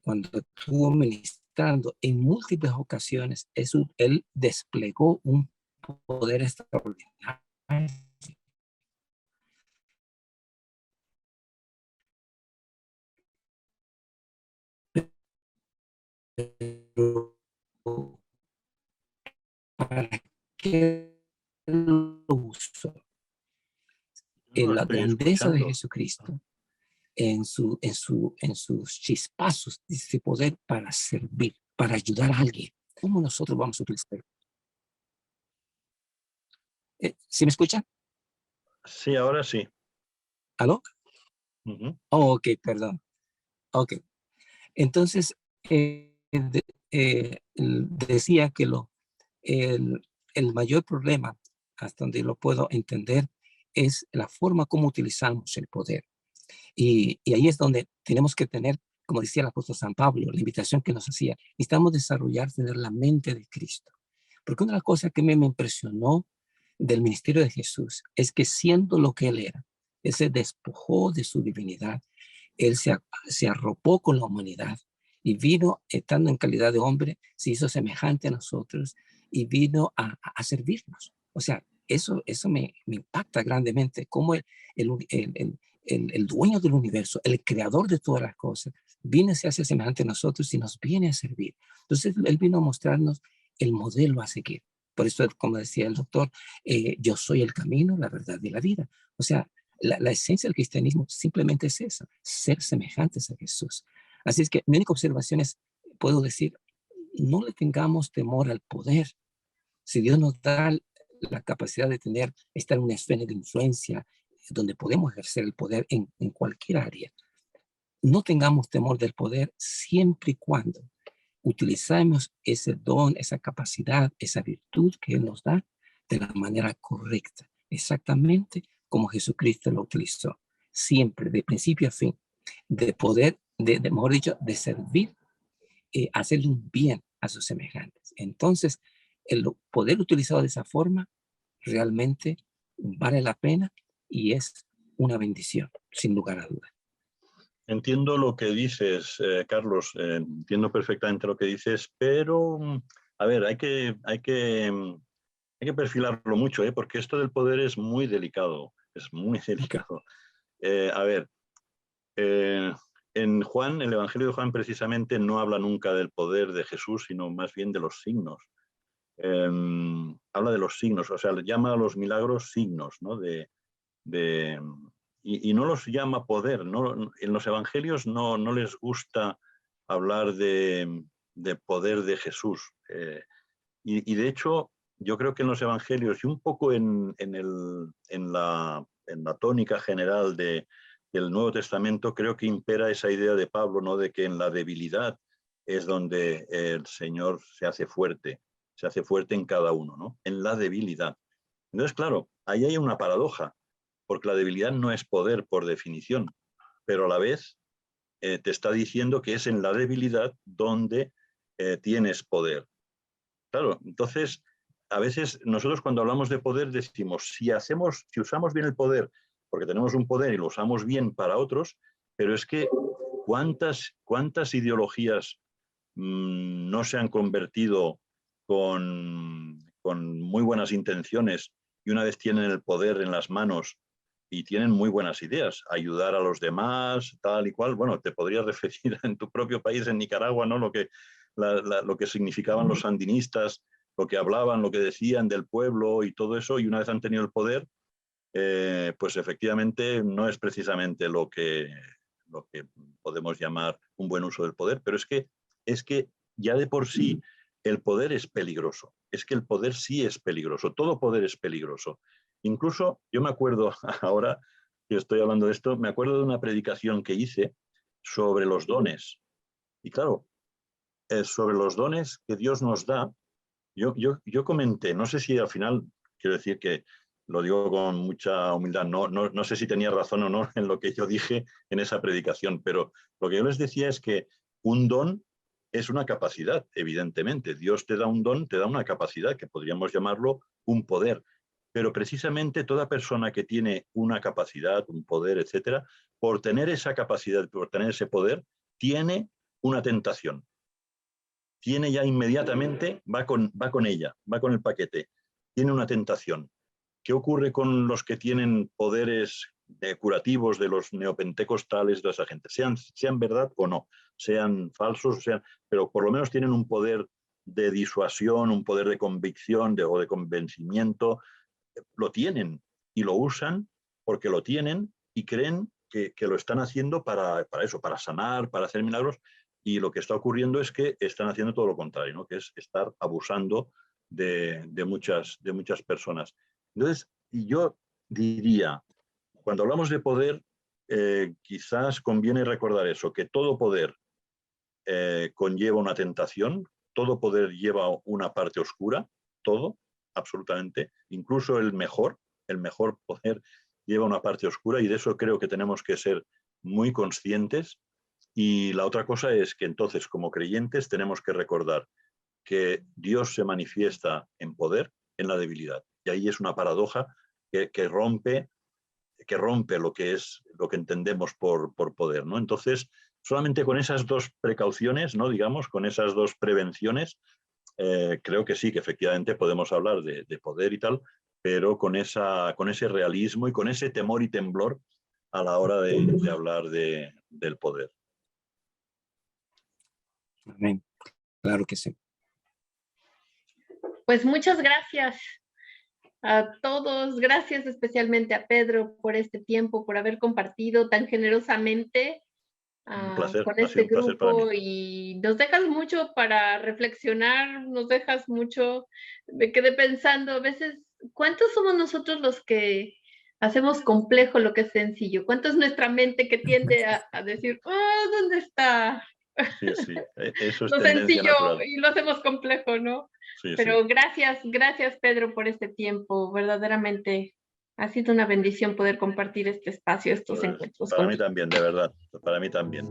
cuando estuvo ministrando en múltiples ocasiones, él desplegó un poder extraordinario. Pero ¿para qué lo usó? No, La estoy grandeza de escuchando. Jesucristo en sus chispazos de ese poder para servir, para ayudar a alguien. ¿Cómo nosotros vamos a utilizarlo? ¿Sí me escuchan? Sí, ahora sí. ¿Aló? Ujú. Oh, ok, perdón. Ok. Entonces, decía que el mayor problema, hasta donde lo puedo entender, es la forma como utilizamos el poder. Y ahí es donde tenemos que tener, como decía el apóstol San Pablo, la invitación que nos hacía, necesitamos desarrollar, tener la mente de Cristo. Porque una de las cosas que me impresionó del ministerio de Jesús es que siendo lo que él era, él se despojó de su divinidad, él se arropó con la humanidad y vino, estando en calidad de hombre, se hizo semejante a nosotros y vino a servirnos. O sea, eso me impacta grandemente, cómo el dueño del universo, el creador de todas las cosas, viene, se hace semejante a nosotros y nos viene a servir. Entonces, él vino a mostrarnos el modelo a seguir. Por eso, como decía el doctor, yo soy el camino, la verdad y la vida. O sea, la esencia del cristianismo simplemente es esa, ser semejantes a Jesús. Así es que mi única observación es, puedo decir, no le tengamos temor al poder. Si Dios nos da la capacidad de estar en una esfera de influencia donde podemos ejercer el poder en cualquier área, no tengamos temor del poder siempre y cuando utilicemos ese don, esa capacidad, esa virtud que Él nos da de la manera correcta, exactamente como Jesucristo lo utilizó, siempre, de principio a fin, de poder, mejor dicho, de servir, hacerle un bien a sus semejantes. Entonces, el poder utilizado de esa forma realmente vale la pena y es una bendición, sin lugar a dudas. Entiendo lo que dices, Carlos, entiendo perfectamente lo que dices, pero, a ver, hay que perfilarlo mucho, porque esto del poder es muy delicado, es muy delicado. A ver, en Juan, el Evangelio de Juan precisamente no habla nunca del poder de Jesús, sino más bien de los signos. Habla de los signos, o sea, llama a los milagros signos, ¿no? Y no los llama poder, ¿no? En los evangelios no les gusta hablar de poder de Jesús. Y de hecho, yo creo que en los evangelios y un poco en la tónica general del Nuevo Testamento, creo que impera esa idea de Pablo, ¿no? De que en la debilidad es donde el Señor se hace fuerte en cada uno, ¿no? En la debilidad. Entonces, claro, ahí hay una paradoja, porque la debilidad no es poder por definición, pero a la vez te está diciendo que es en la debilidad donde tienes poder. Claro, entonces, a veces nosotros cuando hablamos de poder decimos, si usamos bien el poder, porque tenemos un poder y lo usamos bien para otros, pero es que ¿cuántas ideologías no se han convertido con muy buenas intenciones y una vez tienen el poder en las manos y tienen muy buenas ideas, ayudar a los demás, tal y cual? Bueno, te podrías referir en tu propio país, en Nicaragua, ¿no? Lo que significaban los sandinistas, lo que hablaban, lo que decían del pueblo y todo eso, y una vez han tenido el poder, pues efectivamente no es precisamente lo que podemos llamar un buen uso del poder, pero es que ya de por sí el poder es peligroso, es que el poder sí es peligroso, todo poder es peligroso. Incluso yo me acuerdo ahora que estoy hablando de esto, me acuerdo de una predicación que hice sobre los dones. Y claro, sobre los dones que Dios nos da, Yo comenté, no sé si al final, quiero decir que lo digo con mucha humildad, no sé si tenía razón o no en lo que yo dije en esa predicación, pero lo que yo les decía es que un don es una capacidad, evidentemente. Dios te da un don, te da una capacidad, que podríamos llamarlo un poder. Pero precisamente toda persona que tiene una capacidad, un poder, etcétera, por tener esa capacidad, por tener ese poder, tiene una tentación. Tiene ya inmediatamente, va con ella, va con el paquete, tiene una tentación. ¿Qué ocurre con los que tienen poderes curativos de los neopentecostales, de esa gente? Sean verdad o no, sean falsos, pero por lo menos tienen un poder de disuasión, un poder de convicción o de convencimiento. Lo tienen y lo usan porque lo tienen y creen que lo están haciendo para eso, para sanar, para hacer milagros. Y lo que está ocurriendo es que están haciendo todo lo contrario, ¿no? Que es estar abusando de muchas personas. Entonces, yo diría, cuando hablamos de poder, quizás conviene recordar eso, que todo poder conlleva una tentación, todo poder lleva una parte oscura, todo, absolutamente, incluso el mejor poder lleva una parte oscura, y de eso creo que tenemos que ser muy conscientes. Y la otra cosa es que entonces, como creyentes, tenemos que recordar que Dios se manifiesta en poder en la debilidad. Y ahí es una paradoja que rompe lo que entendemos por poder, ¿no? Entonces, solamente con esas dos precauciones, ¿no? Digamos, con esas dos prevenciones, creo que sí, que efectivamente podemos hablar de poder y tal, pero con ese realismo y con ese temor y temblor a la hora de hablar del poder. Amén. Claro que sí. Pues muchas gracias a todos, gracias especialmente a Pedro por este tiempo, por haber compartido tan generosamente Un placer, con ha sido este un placer para grupo, mí. y nos dejas mucho para reflexionar, nos dejas mucho. Me quedé pensando a veces, ¿cuántos somos nosotros los que hacemos complejo lo que es sencillo? ¿Cuánto es nuestra mente que tiende a decir, oh, ¿dónde está Sí, eso es lo tendencia sencillo? natural. Y lo hacemos complejo, ¿no? Sí. Pero gracias Pedro por este tiempo, verdaderamente ha sido una bendición poder compartir este espacio, estos Pues, encuentros para mí contigo. también, de verdad, para mí también.